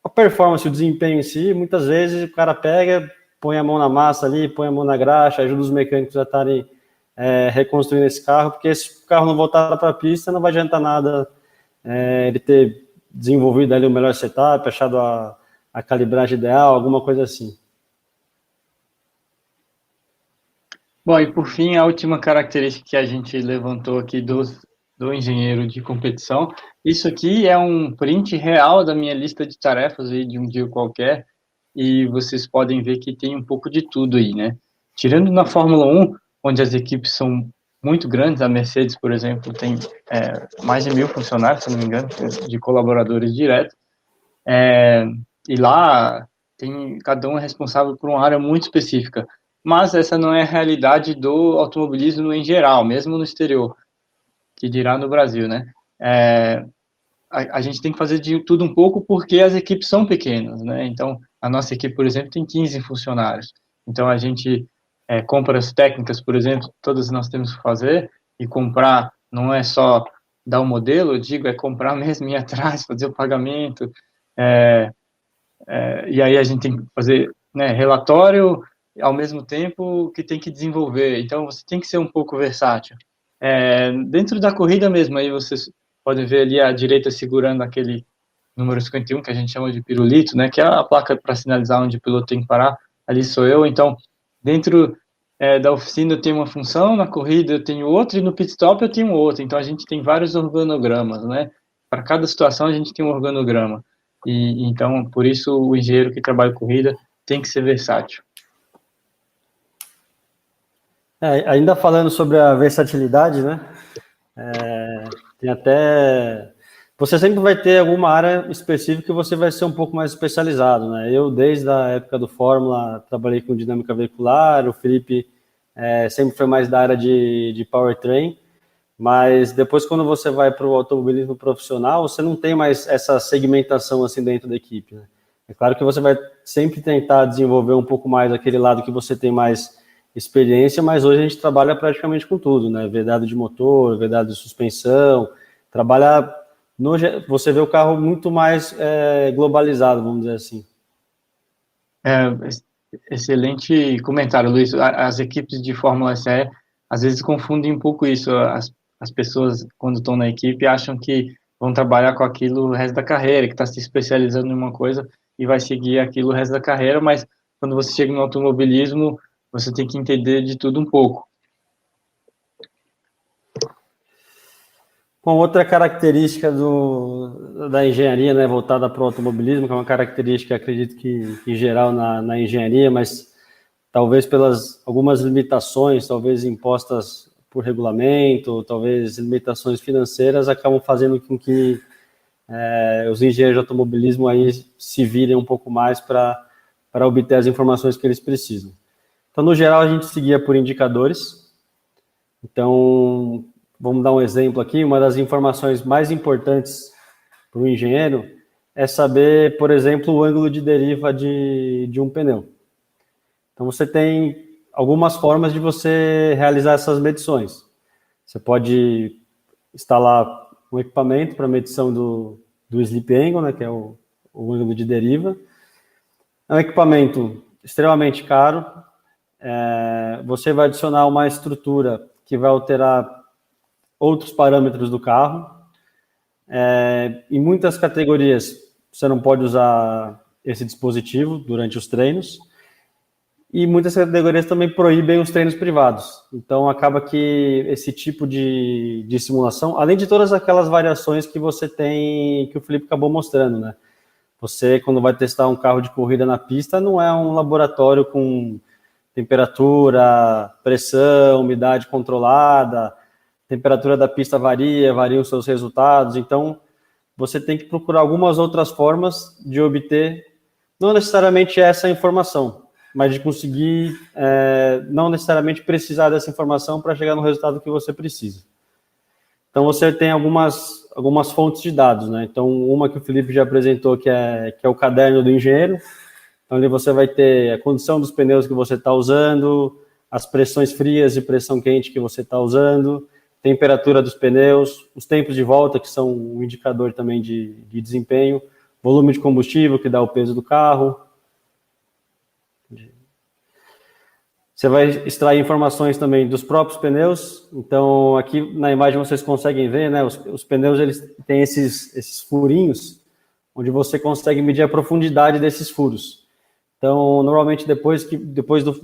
a performance, o desempenho em si. Muitas vezes o cara pega, põe a mão na massa ali, põe a mão na graxa, ajuda os mecânicos a estarem reconstruindo esse carro, porque se o carro não voltar para a pista, não vai adiantar nada ele ter desenvolvido ali o melhor setup, achado a calibragem ideal, alguma coisa assim. Bom, e por fim, a última característica que a gente levantou aqui do engenheiro de competição, isso aqui é um print real da minha lista de tarefas aí de um dia qualquer, e vocês podem ver que tem um pouco de tudo aí, né? Tirando na Fórmula 1, onde as equipes são muito grandes, a Mercedes, por exemplo, tem mais de 1.000 funcionários, se não me engano, de colaboradores diretos, e lá cada um é responsável por uma área muito específica. Mas essa não é a realidade do automobilismo em geral, mesmo no exterior, que dirá no Brasil, né? A gente tem que fazer de tudo um pouco porque as equipes são pequenas, né? Então, a nossa equipe, por exemplo, tem 15 funcionários. Então, a gente compra as técnicas, por exemplo, todas nós temos que fazer, e comprar não é só dar o modelo, eu digo, é comprar mesmo, ir atrás, fazer o pagamento, e aí a gente tem que fazer relatório, ao mesmo tempo que tem que desenvolver. Então, você tem que ser um pouco versátil. Dentro da corrida mesmo, aí vocês podem ver ali à direita segurando aquele número 51, que a gente chama de pirulito, né, que é a placa para sinalizar onde o piloto tem que parar. Ali sou eu. Então, dentro da oficina eu tenho uma função, na corrida eu tenho outra, e no pit stop eu tenho outra. Então, a gente tem vários organogramas, né? Para cada situação, a gente tem um organograma. E então, por isso, o engenheiro que trabalha com corrida tem que ser versátil. Ainda falando sobre a versatilidade, né? Tem até... Você sempre vai ter alguma área específica que você vai ser um pouco mais especializado, né? Eu, desde a época do Fórmula, trabalhei com dinâmica veicular, o Felipe sempre foi mais da área de powertrain, mas depois, quando você vai para o automobilismo profissional, você não tem mais essa segmentação assim dentro da equipe, né? É claro que você vai sempre tentar desenvolver um pouco mais aquele lado que você tem mais experiência, mas hoje a gente trabalha praticamente com tudo, né? Vedado de motor, vedado de suspensão, trabalha... Você vê o carro muito mais globalizado, vamos dizer assim. Excelente comentário, Luiz. As equipes de Fórmula SE às vezes confundem um pouco isso. As pessoas, quando estão na equipe, acham que vão trabalhar com aquilo o resto da carreira, que está se especializando em uma coisa e vai seguir aquilo o resto da carreira, mas quando você chega no automobilismo, você tem que entender de tudo um pouco. Bom, outra característica da engenharia, né, voltada para o automobilismo, que é uma característica, acredito que em geral na engenharia, mas talvez pelas algumas limitações, talvez impostas por regulamento, talvez limitações financeiras, acabam fazendo com que os engenheiros de automobilismo aí se virem um pouco mais para obter as informações que eles precisam. Então, no geral, a gente seguia por indicadores. Então, vamos dar um exemplo aqui. Uma das informações mais importantes para o engenheiro é saber, por exemplo, o ângulo de deriva de um pneu. Então, você tem algumas formas de você realizar essas medições. Você pode instalar um equipamento para medição do slip angle, né, que é o ângulo de deriva. É um equipamento extremamente caro. Você vai adicionar uma estrutura que vai alterar outros parâmetros do carro. Em muitas categorias, você não pode usar esse dispositivo durante os treinos, e muitas categorias também proíbem os treinos privados. Então, acaba que esse tipo de simulação, além de todas aquelas variações que você tem, que o Felipe acabou mostrando, né? Você, quando vai testar um carro de corrida na pista, não é um laboratório com temperatura, pressão, umidade controlada, a temperatura da pista variam os seus resultados, então você tem que procurar algumas outras formas de obter, não necessariamente essa informação, mas de conseguir, não necessariamente precisar dessa informação para chegar no resultado que você precisa. Então você tem algumas fontes de dados, né? Então uma que o Felipe já apresentou, que é o caderno do engenheiro. Então, ali você vai ter a condição dos pneus que você está usando, as pressões frias e pressão quente que você está usando, temperatura dos pneus, os tempos de volta, que são um indicador também de desempenho, volume de combustível, que dá o peso do carro. Você vai extrair informações também dos próprios pneus. Então, aqui na imagem vocês conseguem ver, né? Os pneus, eles têm esses furinhos, onde você consegue medir a profundidade desses furos. Então, normalmente,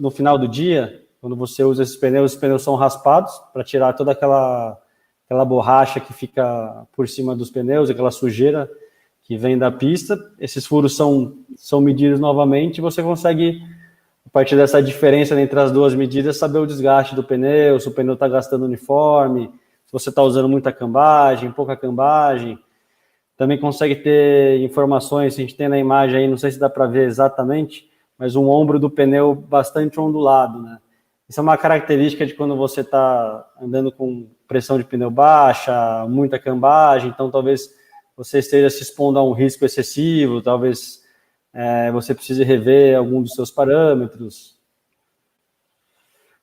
no final do dia, quando você usa esses pneus, os pneus são raspados para tirar toda aquela borracha que fica por cima dos pneus, aquela sujeira que vem da pista. Esses furos são medidos novamente e você consegue, a partir dessa diferença entre as duas medidas, saber o desgaste do pneu, se o pneu está gastando uniforme, se você está usando muita cambagem, pouca cambagem. Também consegue ter informações, a gente tem na imagem aí, não sei se dá para ver exatamente, mas um ombro do pneu bastante ondulado, né? Isso é uma característica de quando você está andando com pressão de pneu baixa, muita cambagem, então talvez você esteja se expondo a um risco excessivo, talvez você precise rever algum dos seus parâmetros.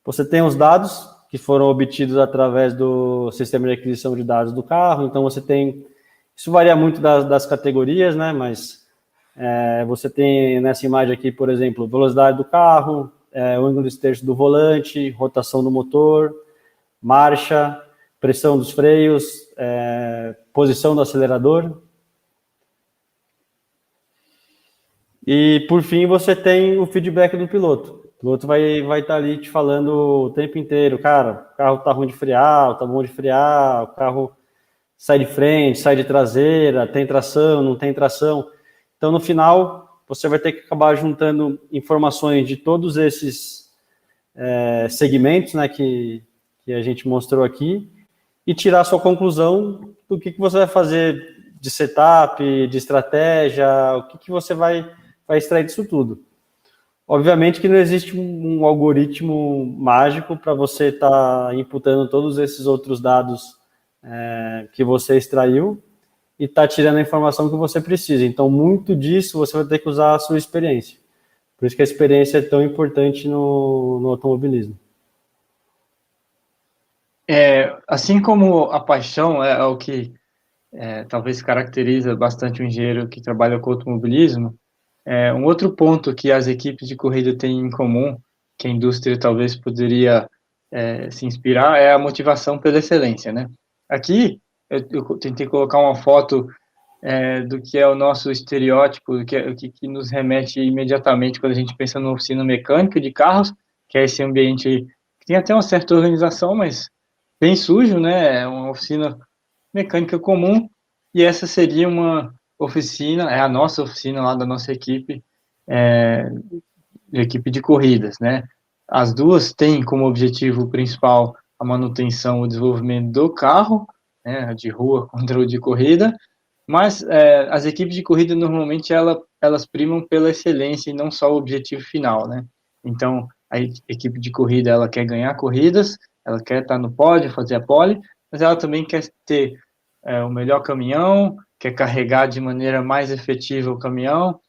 Você tem os dados que foram obtidos através do sistema de aquisição de dados do carro, então você tem... Isso varia muito das categorias, né? Mas você tem nessa imagem aqui, por exemplo, velocidade do carro, o ângulo de esterço do volante, rotação do motor, marcha, pressão dos freios, posição do acelerador. E, por fim, você tem o feedback do piloto. O piloto vai estar ali te falando o tempo inteiro, cara, o carro tá ruim de frear, tá bom de frear, o carro... sai de frente, sai de traseira, tem tração, não tem tração. Então, no final, você vai ter que acabar juntando informações de todos esses segmentos, né, que a gente mostrou aqui e tirar a sua conclusão do que você vai fazer de setup, de estratégia, o que você vai extrair disso tudo. Obviamente que não existe um algoritmo mágico para você estar imputando todos esses outros dados que você extraiu e está tirando a informação que você precisa. Então, muito disso você vai ter que usar a sua experiência. Por isso que a experiência é tão importante no automobilismo. Assim como a paixão é o que talvez caracteriza bastante o engenheiro que trabalha com automobilismo, um outro ponto que as equipes de corrida têm em comum, que a indústria talvez poderia se inspirar, é a motivação pela excelência, né? Aqui, eu tentei colocar uma foto do que é o nosso estereótipo, o que nos remete imediatamente quando a gente pensa numa oficina mecânica de carros, que é esse ambiente que tem até uma certa organização, mas bem sujo, né? É uma oficina mecânica comum, e essa seria uma oficina, a nossa oficina lá da nossa equipe, equipe de corridas, né? As duas têm como objetivo principal a manutenção, o desenvolvimento do carro, né, de rua contra o de corrida, mas as equipes de corrida normalmente elas primam pela excelência e não só o objetivo final, né? Então a equipe de corrida ela quer ganhar corridas, ela quer estar no pódio, fazer a pole, mas ela também quer ter o melhor caminhão, quer carregar de maneira mais efetiva o caminhão,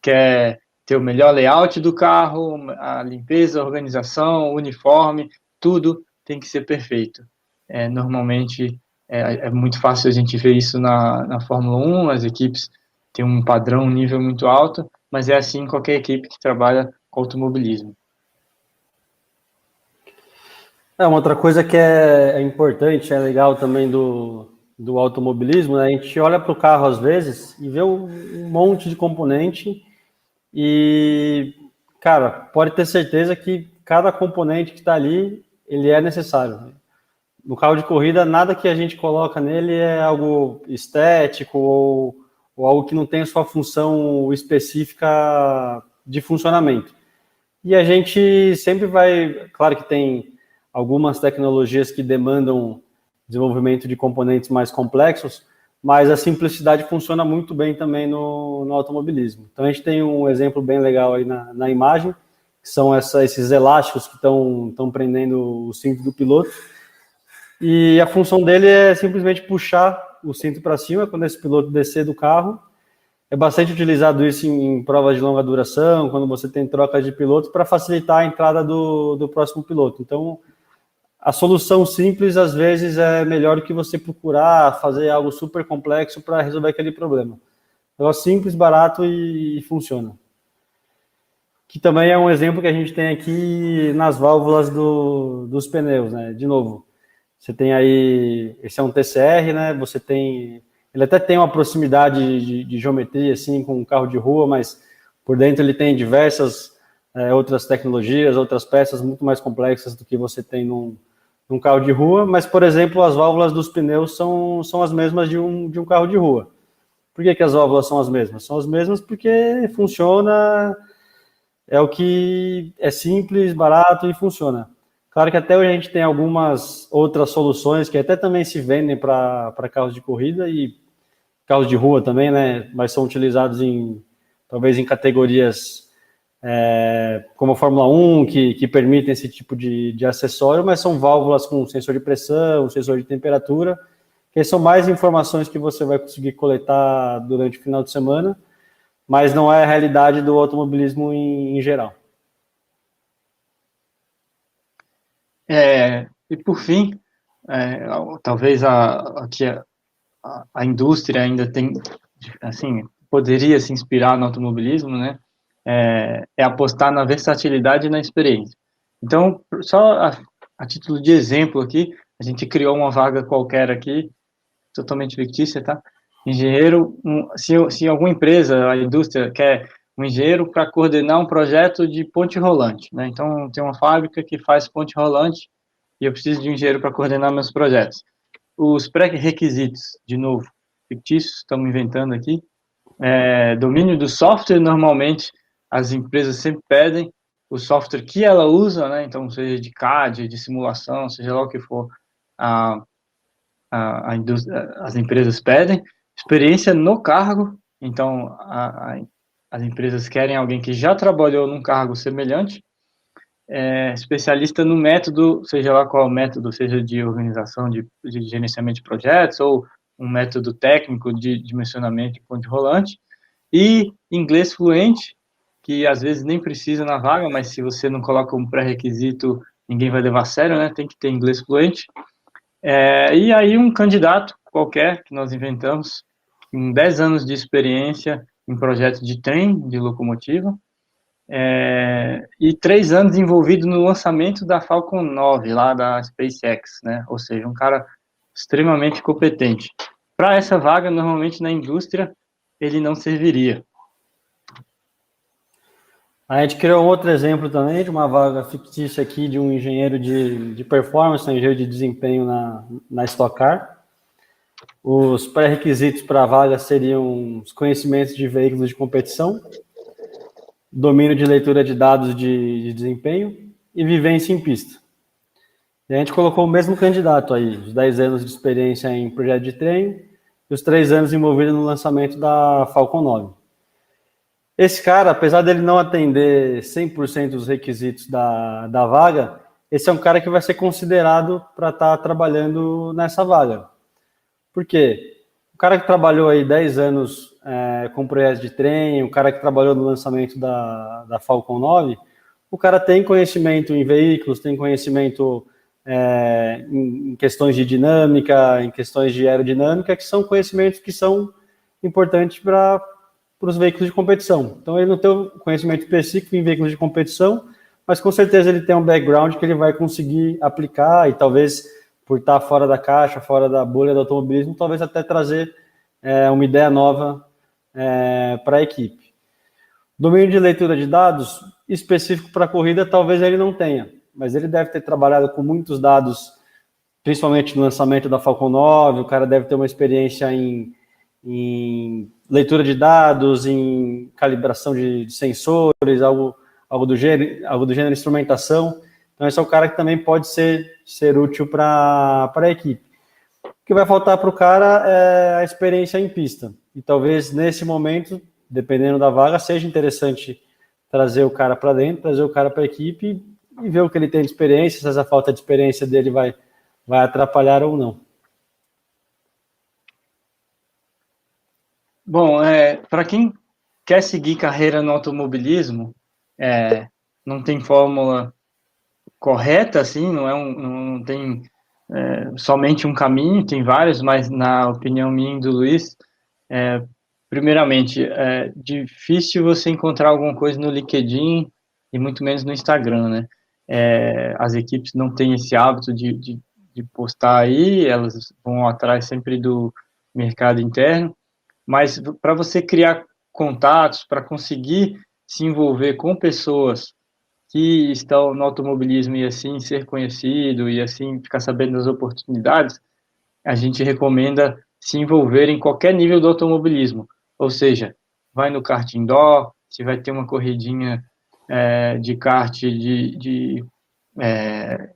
quer ter o melhor layout do carro, a limpeza, a organização, o uniforme, tudo tem que ser perfeito. Normalmente, é muito fácil a gente ver isso na Fórmula 1, as equipes têm um padrão, um nível muito alto, mas é assim em qualquer equipe que trabalha com automobilismo. Uma outra coisa que é importante, é legal também do automobilismo, né? A gente olha para o carro às vezes e vê um monte de componente e, cara, pode ter certeza que cada componente que está ali, ele é necessário. No carro de corrida, nada que a gente coloca nele é algo estético ou algo que não tem a sua função específica de funcionamento. E a gente sempre vai, claro que tem algumas tecnologias que demandam desenvolvimento de componentes mais complexos, mas a simplicidade funciona muito bem também no automobilismo. Então a gente tem um exemplo bem legal aí na imagem, que são esses elásticos que estão prendendo o cinto do piloto, e a função dele é simplesmente puxar o cinto para cima quando esse piloto descer do carro. É bastante utilizado isso em provas de longa duração, quando você tem troca de pilotos, para facilitar a entrada do próximo piloto. Então, a solução simples, às vezes, é melhor do que você procurar fazer algo super complexo para resolver aquele problema. É simples, barato e funciona. Que também é um exemplo que a gente tem aqui nas válvulas dos pneus, né? De novo, você tem aí, esse é um TCR, né? Você tem, ele até tem uma proximidade de geometria, assim, com um carro de rua, mas por dentro ele tem diversas outras tecnologias, outras peças muito mais complexas do que você tem num carro de rua. Mas, por exemplo, as válvulas dos pneus são as mesmas de um carro de rua. Por que as válvulas são as mesmas? São as mesmas porque funciona, é o que é simples, barato e funciona. Claro que até hoje a gente tem algumas outras soluções que até também se vendem para carros de corrida e carros de rua também, né? Mas são utilizados talvez em categorias como a Fórmula 1, que permitem esse tipo de acessório, mas são válvulas com sensor de pressão, sensor de temperatura, que são mais informações que você vai conseguir coletar durante o final de semana, mas não é a realidade do automobilismo em geral. E por fim, talvez a indústria ainda tem, assim, poderia se inspirar no automobilismo, né? É apostar na versatilidade e na experiência. Então, só a título de exemplo aqui, a gente criou uma vaga qualquer aqui, totalmente fictícia, tá? Engenheiro, se alguma empresa, a indústria quer um engenheiro para coordenar um projeto de ponte rolante, né? Então, tem uma fábrica que faz ponte rolante e eu preciso de um engenheiro para coordenar meus projetos. Os pré-requisitos, de novo, fictícios, estamos inventando aqui, domínio do software, normalmente, as empresas sempre pedem o software que ela usa, né? Então, seja de CAD, de simulação, seja lá o que for, as empresas pedem. Experiência no cargo, então, as empresas querem alguém que já trabalhou num cargo semelhante, especialista no método, seja lá qual método, seja de organização, de gerenciamento de projetos, ou um método técnico de dimensionamento de ponte rolante, e inglês fluente, que às vezes nem precisa na vaga, mas se você não coloca um pré-requisito, ninguém vai levar a sério, né? Tem que ter inglês fluente. E aí um candidato qualquer que nós inventamos, com 10 anos de experiência em projetos de trem, de locomotiva, e 3 anos envolvido no lançamento da Falcon 9, lá da SpaceX, né? Ou seja, um cara extremamente competente. Para essa vaga, normalmente na indústria, ele não serviria. A gente criou um outro exemplo também de uma vaga fictícia aqui de um engenheiro de performance, um engenheiro de desempenho na Stock Car. Os pré-requisitos para a vaga seriam os conhecimentos de veículos de competição, domínio de leitura de dados de desempenho e vivência em pista. E a gente colocou o mesmo candidato aí, os 10 anos de experiência em projeto de treino e os 3 anos envolvidos no lançamento da Falcon 9. Esse cara, apesar dele não atender 100% dos requisitos da vaga, esse é um cara que vai ser considerado para estar trabalhando nessa vaga. Por quê? O cara que trabalhou aí 10 anos com projetos de trem, o cara que trabalhou no lançamento da Falcon 9, o cara tem conhecimento em veículos, tem conhecimento em questões de dinâmica, em questões de aerodinâmica, que são conhecimentos que são importantes para os veículos de competição. Então, ele não tem o conhecimento específico em veículos de competição, mas com certeza ele tem um background que ele vai conseguir aplicar e talvez, por estar fora da caixa, fora da bolha do automobilismo, talvez até trazer uma ideia nova para a equipe. Domínio de leitura de dados específico para a corrida, talvez ele não tenha, mas ele deve ter trabalhado com muitos dados, principalmente no lançamento da Falcon 9, o cara deve ter uma experiência em leitura de dados, em calibração de sensores, algo do gênero, instrumentação. Então, esse é o cara que também pode ser útil para a equipe. O que vai faltar para o cara é a experiência em pista. E talvez, nesse momento, dependendo da vaga, seja interessante trazer o cara para dentro, trazer o cara para a equipe e ver o que ele tem de experiência, se essa falta de experiência dele vai atrapalhar ou não. Bom, para quem quer seguir carreira no automobilismo, não tem fórmula correta, assim, não tem somente um caminho, tem vários, mas na opinião minha e do Luiz, primeiramente, é difícil você encontrar alguma coisa no LinkedIn e muito menos no Instagram, né? As equipes não têm esse hábito de postar aí, elas vão atrás sempre do mercado interno, mas para você criar contatos, para conseguir se envolver com pessoas que estão no automobilismo e assim ser conhecido e assim ficar sabendo das oportunidades, a gente recomenda se envolver em qualquer nível do automobilismo, ou seja, vai no kart indoor, se vai ter uma corridinha de kart de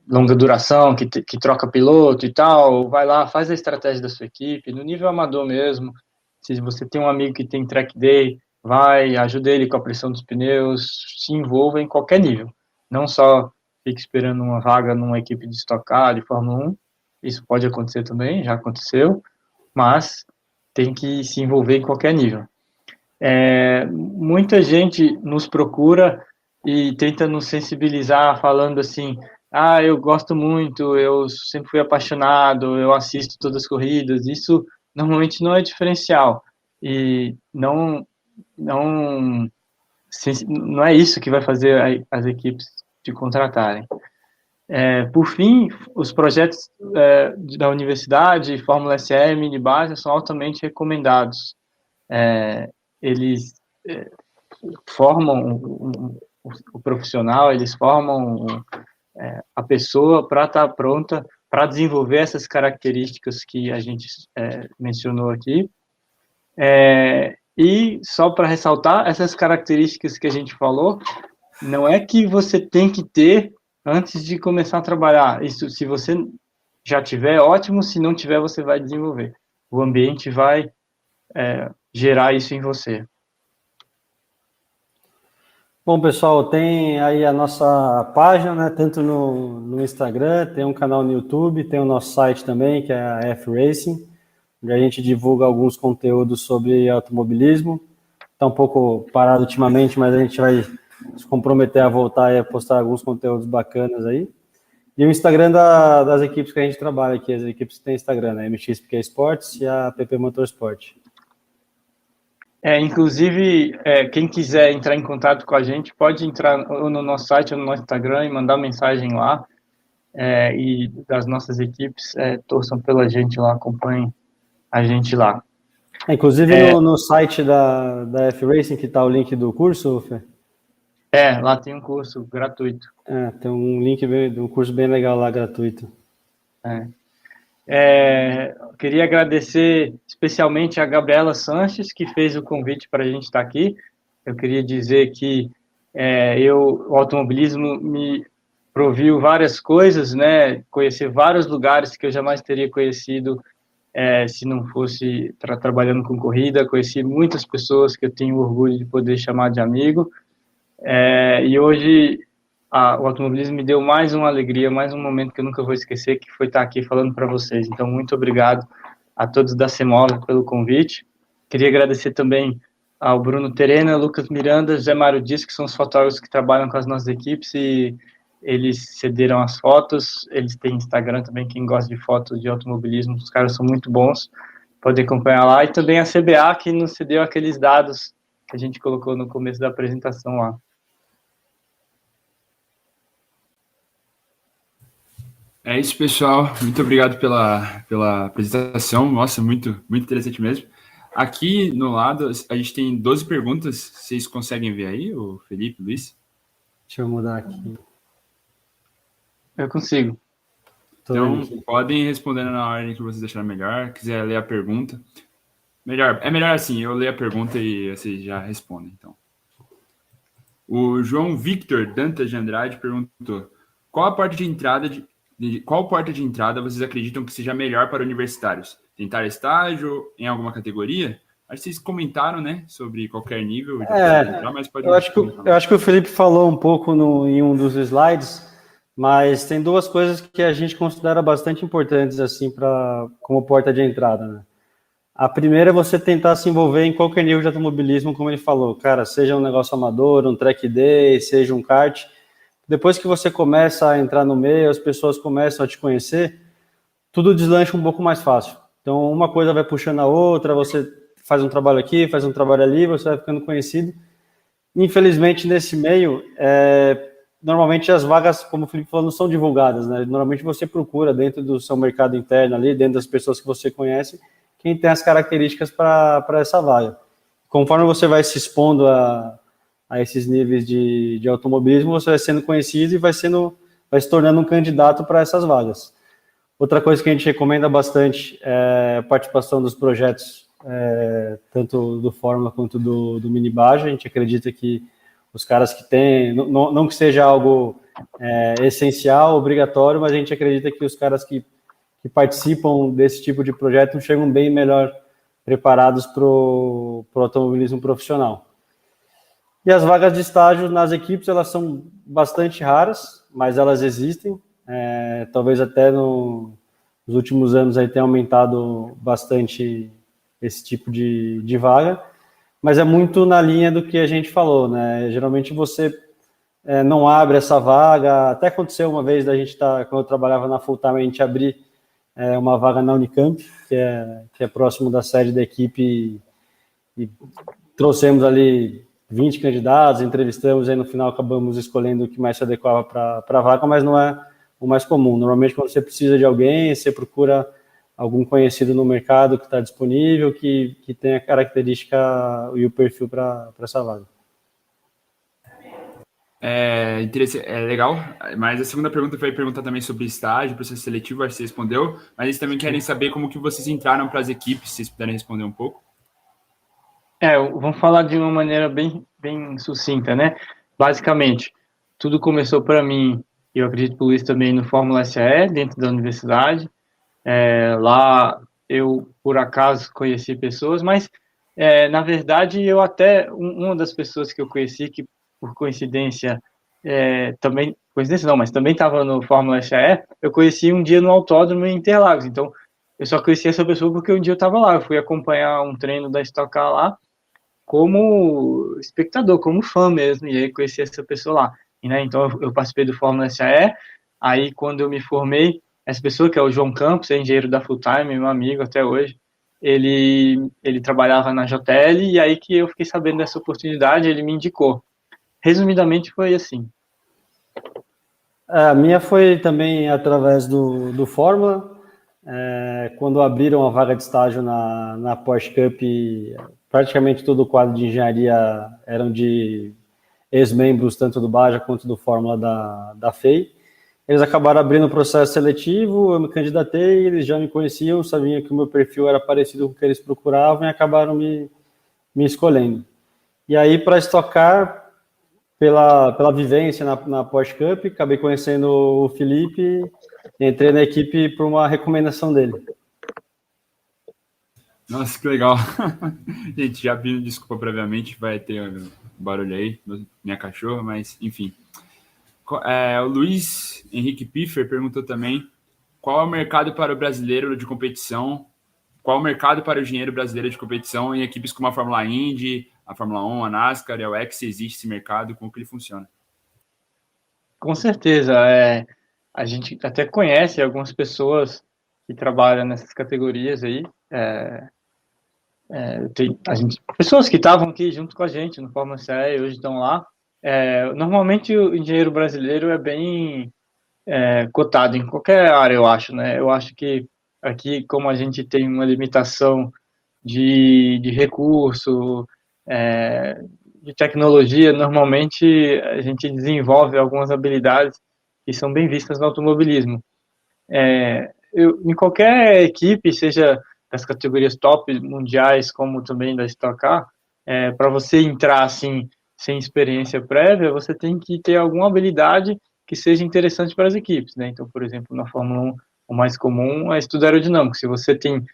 longa duração, que troca piloto e tal, vai lá, faz a estratégia da sua equipe, no nível amador mesmo, se você tem um amigo que tem track day, vai, ajuda ele com a pressão dos pneus, se envolva em qualquer nível, não só fique esperando uma vaga numa equipe de Stock Car, de Fórmula 1, isso pode acontecer também, já aconteceu, mas tem que se envolver em qualquer nível. Muita gente nos procura e tenta nos sensibilizar falando assim, eu gosto muito, eu sempre fui apaixonado, eu assisto todas as corridas, isso normalmente não é diferencial e não é isso que vai fazer as equipes te contratarem. Por fim, os projetos da universidade, Fórmula SE, Minibase, são altamente recomendados. Eles formam o profissional, eles formam a pessoa para estar pronta para desenvolver essas características que a gente mencionou aqui. E só para ressaltar, essas características que a gente falou, não é que você tem que ter antes de começar a trabalhar. Isso, se você já tiver, ótimo. Se não tiver, você vai desenvolver. O ambiente vai gerar isso em você. Bom, pessoal, tem aí a nossa página, né, tanto no Instagram, tem um canal no YouTube, tem o nosso site também, que é a F-Racing, onde a gente divulga alguns conteúdos sobre automobilismo. Está um pouco parado ultimamente, mas a gente vai se comprometer a voltar e a postar alguns conteúdos bacanas aí. E o Instagram das equipes que a gente trabalha aqui, as equipes que têm Instagram, né, MXPK Sports e a PP Motorsport. Inclusive, quem quiser entrar em contato com a gente, pode entrar no nosso site ou no nosso Instagram e mandar mensagem lá. E das nossas equipes, torçam pela gente lá, acompanhem a gente lá. Inclusive no site da F-Racing, que está o link do curso, Fê? Lá tem um curso gratuito. Tem um link de um curso bem legal lá, gratuito. Queria agradecer especialmente a Gabriela Sanches, que fez o convite para a gente estar aqui. Eu queria dizer que o automobilismo me proviu várias coisas, né? Conhecer vários lugares que eu jamais teria conhecido se não fosse trabalhando com corrida. Conheci muitas pessoas que eu tenho orgulho de poder chamar de amigo. E hoje o automobilismo me deu mais uma alegria, mais um momento que eu nunca vou esquecer, que foi estar aqui falando para vocês. Então, muito obrigado a todos da CEMOV pelo convite. Queria agradecer também ao Bruno Terena, Lucas Miranda, José Mário Dias, que são os fotógrafos que trabalham com as nossas equipes, e eles cederam as fotos. Eles têm Instagram também, quem gosta de fotos de automobilismo, os caras são muito bons, pode acompanhar lá. E também a CBA, que nos cedeu aqueles dados que a gente colocou no começo da apresentação lá. É isso, pessoal. Muito obrigado pela apresentação. Nossa, muito, muito interessante mesmo. Aqui no lado, a gente tem 12 perguntas. Vocês conseguem ver aí, o Felipe, Luiz? Deixa eu mudar aqui. Eu consigo. Então, podem responder na ordem que vocês acharem melhor. Quiser ler a pergunta. É melhor assim, eu leio a pergunta e vocês já respondem, então. O João Victor Dantas de Andrade perguntou: qual porta de entrada vocês acreditam que seja melhor para universitários? Tentar estágio em alguma categoria? Acho que vocês comentaram, né, sobre qualquer nível de entrar, mas pode. Eu acho que o Felipe falou um pouco em um dos slides, mas tem duas coisas que a gente considera bastante importantes assim como porta de entrada, né? A primeira é você tentar se envolver em qualquer nível de automobilismo, como ele falou, cara, seja um negócio amador, um track day, seja um kart. Depois que você começa a entrar no meio, as pessoas começam a te conhecer, tudo deslancha um pouco mais fácil. Então, uma coisa vai puxando a outra, você faz um trabalho aqui, faz um trabalho ali, você vai ficando conhecido. Infelizmente, nesse meio, normalmente as vagas, como o Felipe falou, não são divulgadas, né? Normalmente você procura dentro do seu mercado interno ali, dentro das pessoas que você conhece, quem tem as características para essa vaga. Conforme você vai se expondo a esses níveis de automobilismo, você vai sendo conhecido e vai se tornando um candidato para essas vagas. Outra coisa que a gente recomenda bastante é a participação dos projetos, tanto do Fórmula quanto do Minibaja. A gente acredita que os caras que têm, não que seja algo essencial, obrigatório, mas a gente acredita que os caras que participam desse tipo de projeto chegam bem melhor preparados para o automobilismo profissional. E as vagas de estágio nas equipes, elas são bastante raras, mas elas existem. Talvez até nos últimos anos aí tenha aumentado bastante esse tipo de vaga, mas é muito na linha do que a gente falou, né? Geralmente você não abre essa vaga, até aconteceu uma vez da gente quando eu trabalhava na Full Time, a gente abrir uma vaga na Unicamp, que é próximo da sede da equipe, e trouxemos ali 20 candidatos, entrevistamos, e aí no final acabamos escolhendo o que mais se adequava para a vaga, mas não é o mais comum. Normalmente, quando você precisa de alguém, você procura algum conhecido no mercado que está disponível, que tem a característica e o perfil para essa vaga. É legal, mas a segunda pergunta foi perguntar também sobre estágio, processo seletivo, acho que você respondeu, mas eles também querem saber como que vocês entraram para as equipes, se vocês puderem responder um pouco. Vamos falar de uma maneira bem, bem sucinta, né? Basicamente, tudo começou para mim, e eu acredito que o Luiz também, no Fórmula SAE, dentro da universidade. Lá eu, por acaso, conheci pessoas, mas, na verdade, eu até, uma das pessoas que eu conheci, que por coincidência, também, coincidência não, mas também estava no Fórmula SAE, eu conheci um dia no autódromo em Interlagos. Então, eu só conheci essa pessoa porque um dia eu estava lá, eu fui acompanhar um treino da Stock Car lá, como espectador, como fã mesmo, e aí conheci essa pessoa lá. Né? Então, eu participei do Fórmula SAE, aí quando eu me formei, essa pessoa, que é o João Campos, é engenheiro da Full Time, meu amigo até hoje, ele trabalhava na JL, e aí que eu fiquei sabendo dessa oportunidade, ele me indicou. Resumidamente, foi assim. A minha foi também através do Fórmula. Quando abriram a vaga de estágio na Porsche Cup, praticamente todo o quadro de engenharia eram de ex-membros tanto do Baja quanto do Fórmula da FEI. Eles acabaram abrindo o processo seletivo, eu me candidatei, eles já me conheciam, sabiam que o meu perfil era parecido com o que eles procuravam e acabaram me escolhendo. E aí, para estocar, pela vivência na Porsche Cup, acabei conhecendo o Felipe, entrei na equipe por uma recomendação dele. Nossa, que legal. Gente, já pedindo desculpa previamente, vai ter um barulho aí, minha cachorra, mas enfim. O Luiz Henrique Piffer perguntou também qual é o mercado para o brasileiro de competição, qual é o mercado para o engenheiro brasileiro de competição em equipes como a Fórmula Indy, a Fórmula 1, a NASCAR e a WEC, se existe esse mercado, como que ele funciona? Com certeza, a gente até conhece algumas pessoas que trabalham nessas categorias aí, pessoas que estavam aqui junto com a gente no Fórmula CE e hoje estão lá. Normalmente o engenheiro brasileiro é bem cotado em qualquer área, eu acho, né? Eu acho que aqui, como a gente tem uma limitação de recurso, de tecnologia, normalmente a gente desenvolve algumas habilidades que são bem vistas no automobilismo. Em qualquer equipe, seja das categorias top mundiais, como também da Stock Car, para você entrar assim, sem experiência prévia, você tem que ter alguma habilidade que seja interessante para as equipes, né? Então, por exemplo, na Fórmula 1, o mais comum é estudo aerodinâmico. Se você tem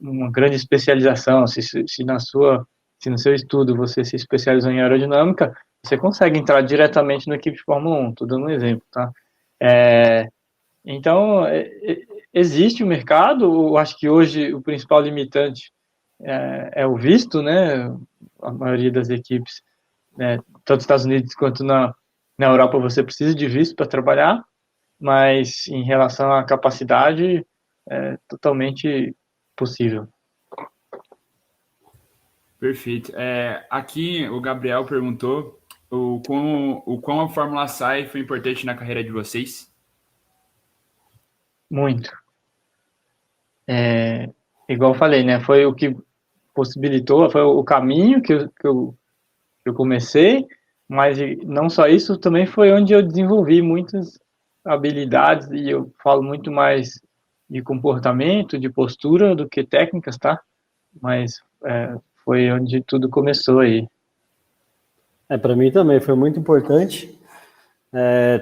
uma grande especialização, se no seu estudo você se especializou em aerodinâmica, você consegue entrar diretamente na equipe de Fórmula 1. Estou dando um exemplo, tá? Então, existe o mercado. Eu acho que hoje o principal limitante é o visto, né? A maioria das equipes, né, tanto nos Estados Unidos quanto na Europa, você precisa de visto para trabalhar, mas em relação à capacidade, é totalmente possível. Perfeito. Aqui o Gabriel perguntou o quão a Fórmula SAI foi importante na carreira de vocês. Muito. Igual eu falei, né? Foi o que possibilitou, foi o caminho que eu comecei, mas não só isso, também foi onde eu desenvolvi muitas habilidades, e eu falo muito mais de comportamento, de postura, do que técnicas, tá? Mas foi onde tudo começou aí. Para mim também foi muito importante,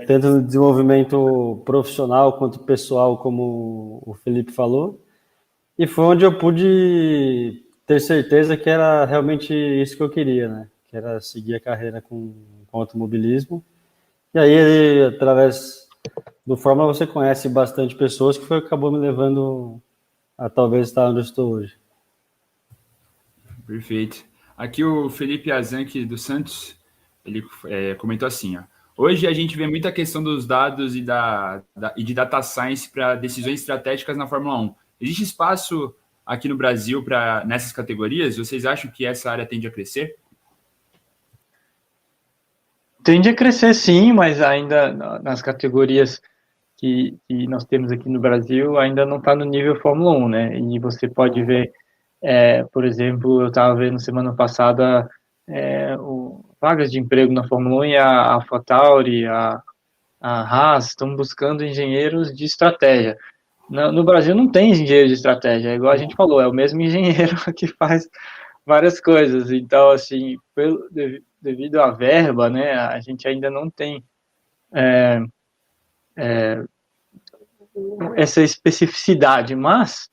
tanto no desenvolvimento profissional quanto pessoal, como o Felipe falou, e foi onde eu pude ter certeza que era realmente isso que eu queria, né? Que era seguir a carreira com automobilismo. E aí, através do Fórmula, você conhece bastante pessoas, que foi o que acabou me levando a talvez estar onde eu estou hoje. Perfeito. Aqui o Felipe Azanque dos Santos, ele comentou assim, ó: hoje a gente vê muita questão dos dados e de data science para decisões estratégicas na Fórmula 1. Existe espaço aqui no Brasil nessas categorias? Vocês acham que essa área tende a crescer? Tende a crescer, sim, mas ainda nas categorias que nós temos aqui no Brasil, ainda não está no nível Fórmula 1, né? E você pode ver, por exemplo, eu estava vendo semana passada vagas de emprego na Fórmula 1, e a AlphaTauri, a Haas estão buscando engenheiros de estratégia. No Brasil não tem engenheiro de estratégia, é igual a gente falou, é o mesmo engenheiro que faz várias coisas. Então, assim, devido à verba, né, a gente ainda não tem essa especificidade, mas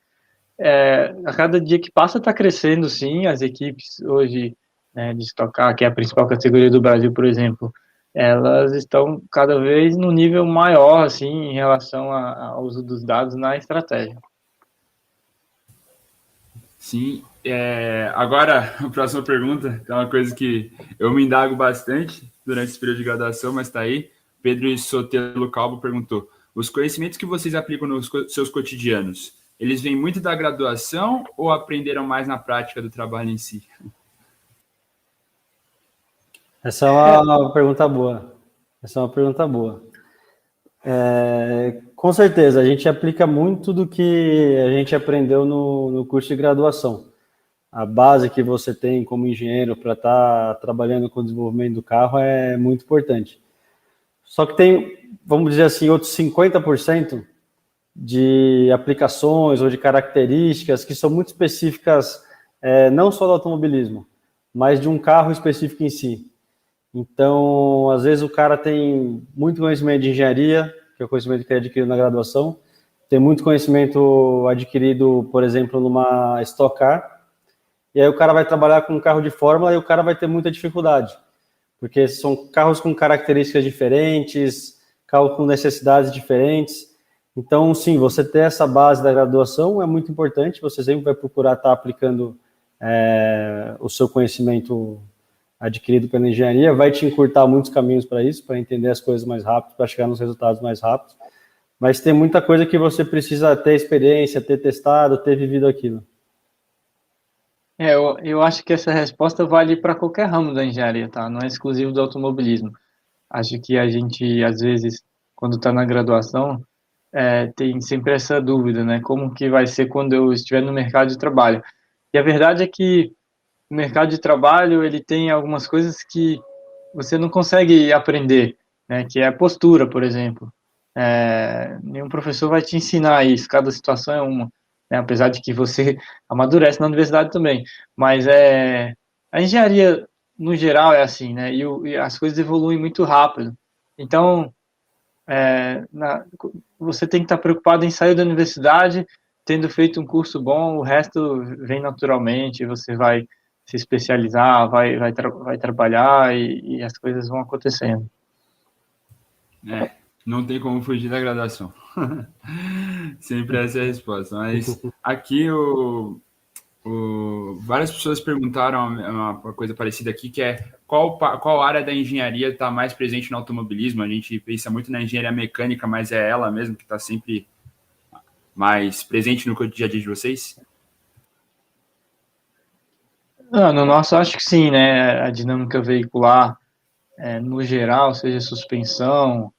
a cada dia que passa está crescendo, sim. As equipes hoje, né, de Stock Car, que é a principal categoria do Brasil, por exemplo, elas estão cada vez no nível maior, assim, em relação ao uso dos dados na estratégia. Sim. Agora, a próxima pergunta é uma coisa que eu me indago bastante durante esse período de graduação, mas está aí. Pedro Sotelo Calvo perguntou: os conhecimentos que vocês aplicam nos seus cotidianos, eles vêm muito da graduação ou aprenderam mais na prática do trabalho em si? Essa é uma pergunta boa. Com certeza, a gente aplica muito do que a gente aprendeu no curso de graduação. A base que você tem como engenheiro para estar trabalhando com o desenvolvimento do carro é muito importante. Só que tem, vamos dizer assim, outros 50% de aplicações ou de características que são muito específicas, não só do automobilismo, mas de um carro específico em si. Então, às vezes o cara tem muito conhecimento de engenharia, que é o conhecimento que ele adquiriu na graduação, tem muito conhecimento adquirido, por exemplo, numa Stock Car, e aí o cara vai trabalhar com um carro de Fórmula e o cara vai ter muita dificuldade, porque são carros com características diferentes, carros com necessidades diferentes. Então, sim, você ter essa base da graduação é muito importante, você sempre vai procurar estar aplicando o seu conhecimento adquirido pela engenharia, vai te encurtar muitos caminhos para isso, para entender as coisas mais rápido, para chegar nos resultados mais rápidos, mas tem muita coisa que você precisa ter experiência, ter testado, ter vivido aquilo. Eu acho que essa resposta vale para qualquer ramo da engenharia, tá? Não é exclusivo do automobilismo. Acho que a gente, às vezes, quando está na graduação, tem sempre essa dúvida, né? Como que vai ser quando eu estiver no mercado de trabalho? E a verdade é que o mercado de trabalho, ele tem algumas coisas que você não consegue aprender, né? Que é a postura, por exemplo. Nenhum professor vai te ensinar isso, cada situação é uma, né? Apesar de que você amadurece na universidade também, mas a engenharia, no geral, é assim, né? E as coisas evoluem muito rápido. Então, você tem que estar preocupado em sair da universidade, tendo feito um curso bom, o resto vem naturalmente, você vai se especializar, vai trabalhar e as coisas vão acontecendo. Não tem como fugir da graduação. Sempre essa é a resposta. Mas aqui várias pessoas perguntaram uma coisa parecida aqui, que é qual área da engenharia está mais presente no automobilismo? A gente pensa muito na engenharia mecânica, mas é ela mesmo que está sempre mais presente no dia a dia de vocês? No nosso, acho que sim, né? A dinâmica veicular, no geral, seja suspensão,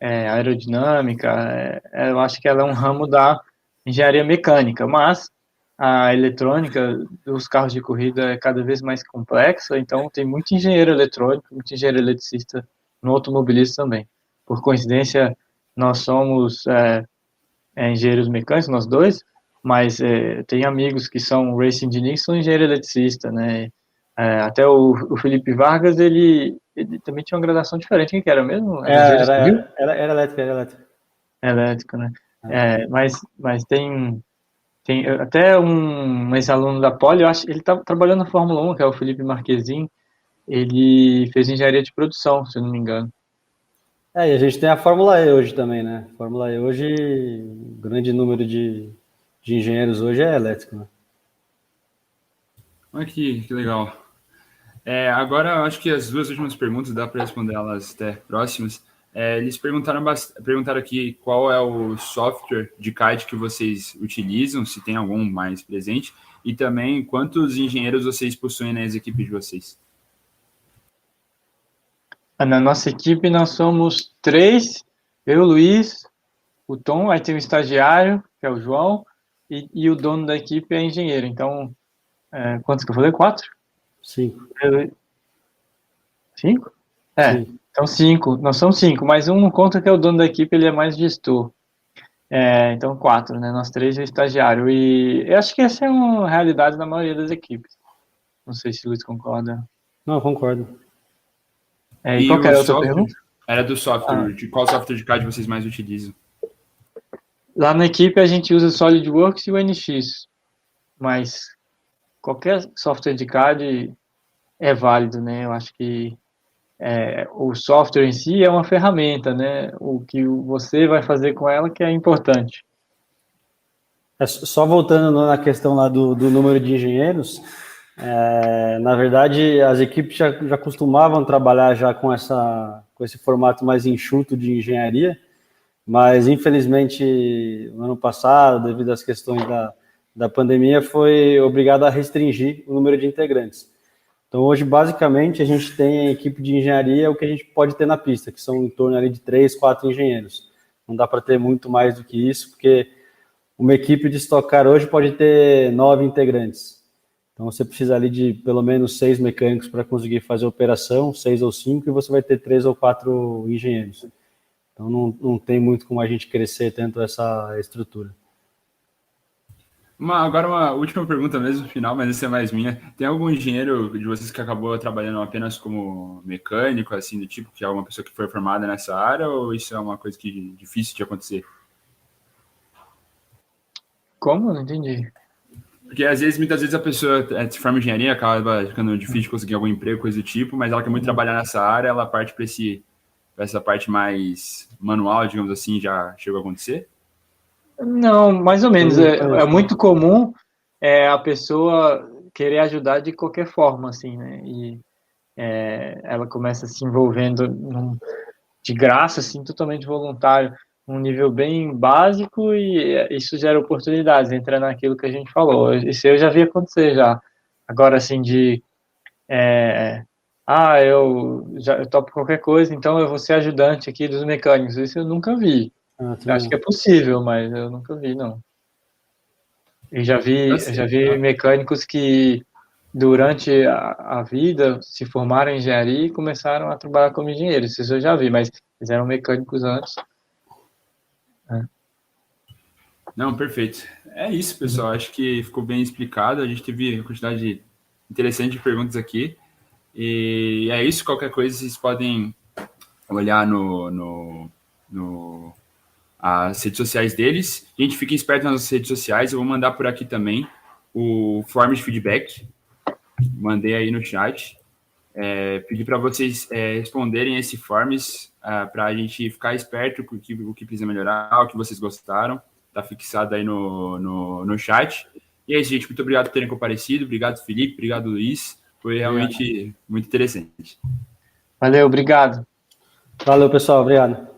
aerodinâmica, eu acho que ela é um ramo da engenharia mecânica, mas a eletrônica dos carros de corrida é cada vez mais complexa, então tem muito engenheiro eletrônico, muito engenheiro eletricista no automobilismo também. Por coincidência, nós somos engenheiros mecânicos, nós dois, mas tem amigos que são racing engineers, que são engenheiro eletricista, né? Até o Felipe Vargas, ele também tinha uma graduação diferente. O que era mesmo? Era elétrica, era elétrica. Elétrico, né? Mas tem até um ex-aluno da Poli, eu acho, ele tá trabalhando na Fórmula 1, que é o Felipe Marquezin, ele fez engenharia de produção, se eu não me engano. E a gente tem a Fórmula E hoje também, né? Fórmula E hoje, o grande número de engenheiros hoje é elétrico, né? Olha que legal. Agora, eu acho que as duas últimas perguntas, dá para responder elas até próximas. Eles perguntaram aqui qual é o software de CAD que vocês utilizam, se tem algum mais presente, e também quantos engenheiros vocês possuem nas equipes de vocês. Na nossa equipe, nós somos 3, eu, o Luiz, o Tom, aí tem um estagiário, que é o João, e o dono da equipe é engenheiro. Então, quantos que eu falei? 4? 5. 5? Sim. Então 5. Nós somos 5, mas um não conta que é o dono da equipe, ele é mais gestor. Então 4, né? Nós 3 e o estagiário. E eu acho que essa é uma realidade na maioria das equipes. Não sei se o Luiz concorda. Não, concordo. E qual que era a outra pergunta? Era do software. De qual software de CAD vocês mais utilizam? Lá na equipe a gente usa o SolidWorks e o NX. Mas qualquer software de CAD é válido, né? Eu acho que o software em si é uma ferramenta, né? O que você vai fazer com ela que é importante. Só voltando na questão lá do número de engenheiros, na verdade, as equipes já costumavam trabalhar já com esse formato mais enxuto de engenharia, mas infelizmente no ano passado, devido às questões da pandemia, foi obrigado a restringir o número de integrantes. Então hoje, basicamente, a gente tem a equipe de engenharia, o que a gente pode ter na pista, que são em torno ali de 3, 4 engenheiros. Não dá para ter muito mais do que isso, porque uma equipe de Stock Car hoje pode ter 9 integrantes. Então você precisa ali de pelo menos 6 mecânicos para conseguir fazer a operação, 6 ou 5, e você vai ter 3 ou 4 engenheiros. Então não tem muito como a gente crescer tanto essa estrutura. Agora uma última pergunta mesmo, final, mas essa é mais minha. Tem algum engenheiro de vocês que acabou trabalhando apenas como mecânico, assim, do tipo, que é uma pessoa que foi formada nessa área, ou isso é uma coisa que difícil de acontecer? Como? Não entendi. Porque muitas vezes a pessoa se forma em engenharia, acaba ficando difícil de conseguir algum emprego, coisa do tipo, mas ela quer muito trabalhar nessa área, ela parte para essa parte mais manual, digamos assim, já chegou a acontecer? Não, mais ou menos. É muito comum a pessoa querer ajudar de qualquer forma, assim, né? E ela começa se envolvendo de graça, assim, totalmente voluntário, num nível bem básico, e isso gera oportunidades, entra naquilo que a gente falou. Isso eu já vi acontecer já. Agora, assim, de eu topo qualquer coisa, então eu vou ser ajudante aqui dos mecânicos. Isso eu nunca vi. Eu acho que é possível, mas eu nunca vi, não. Eu já vi mecânicos que, durante a vida, se formaram em engenharia e começaram a trabalhar como engenheiros. Isso eu já vi, mas eles eram mecânicos antes. Não, perfeito. É isso, pessoal. Acho que ficou bem explicado. A gente teve uma quantidade interessante de perguntas aqui. E é isso. Qualquer coisa, vocês podem olhar as redes sociais deles. Gente, fiquem espertos nas nossas redes sociais. Eu vou mandar por aqui também o form de feedback. Mandei aí no chat. Pedir para vocês responderem esse forms para a gente ficar esperto com o que precisa melhorar, o que vocês gostaram. Está fixado aí no chat. E é isso, gente. Muito obrigado por terem comparecido. Obrigado, Felipe. Obrigado, Luiz. Foi realmente muito interessante. Valeu, obrigado. Valeu, pessoal. Obrigado.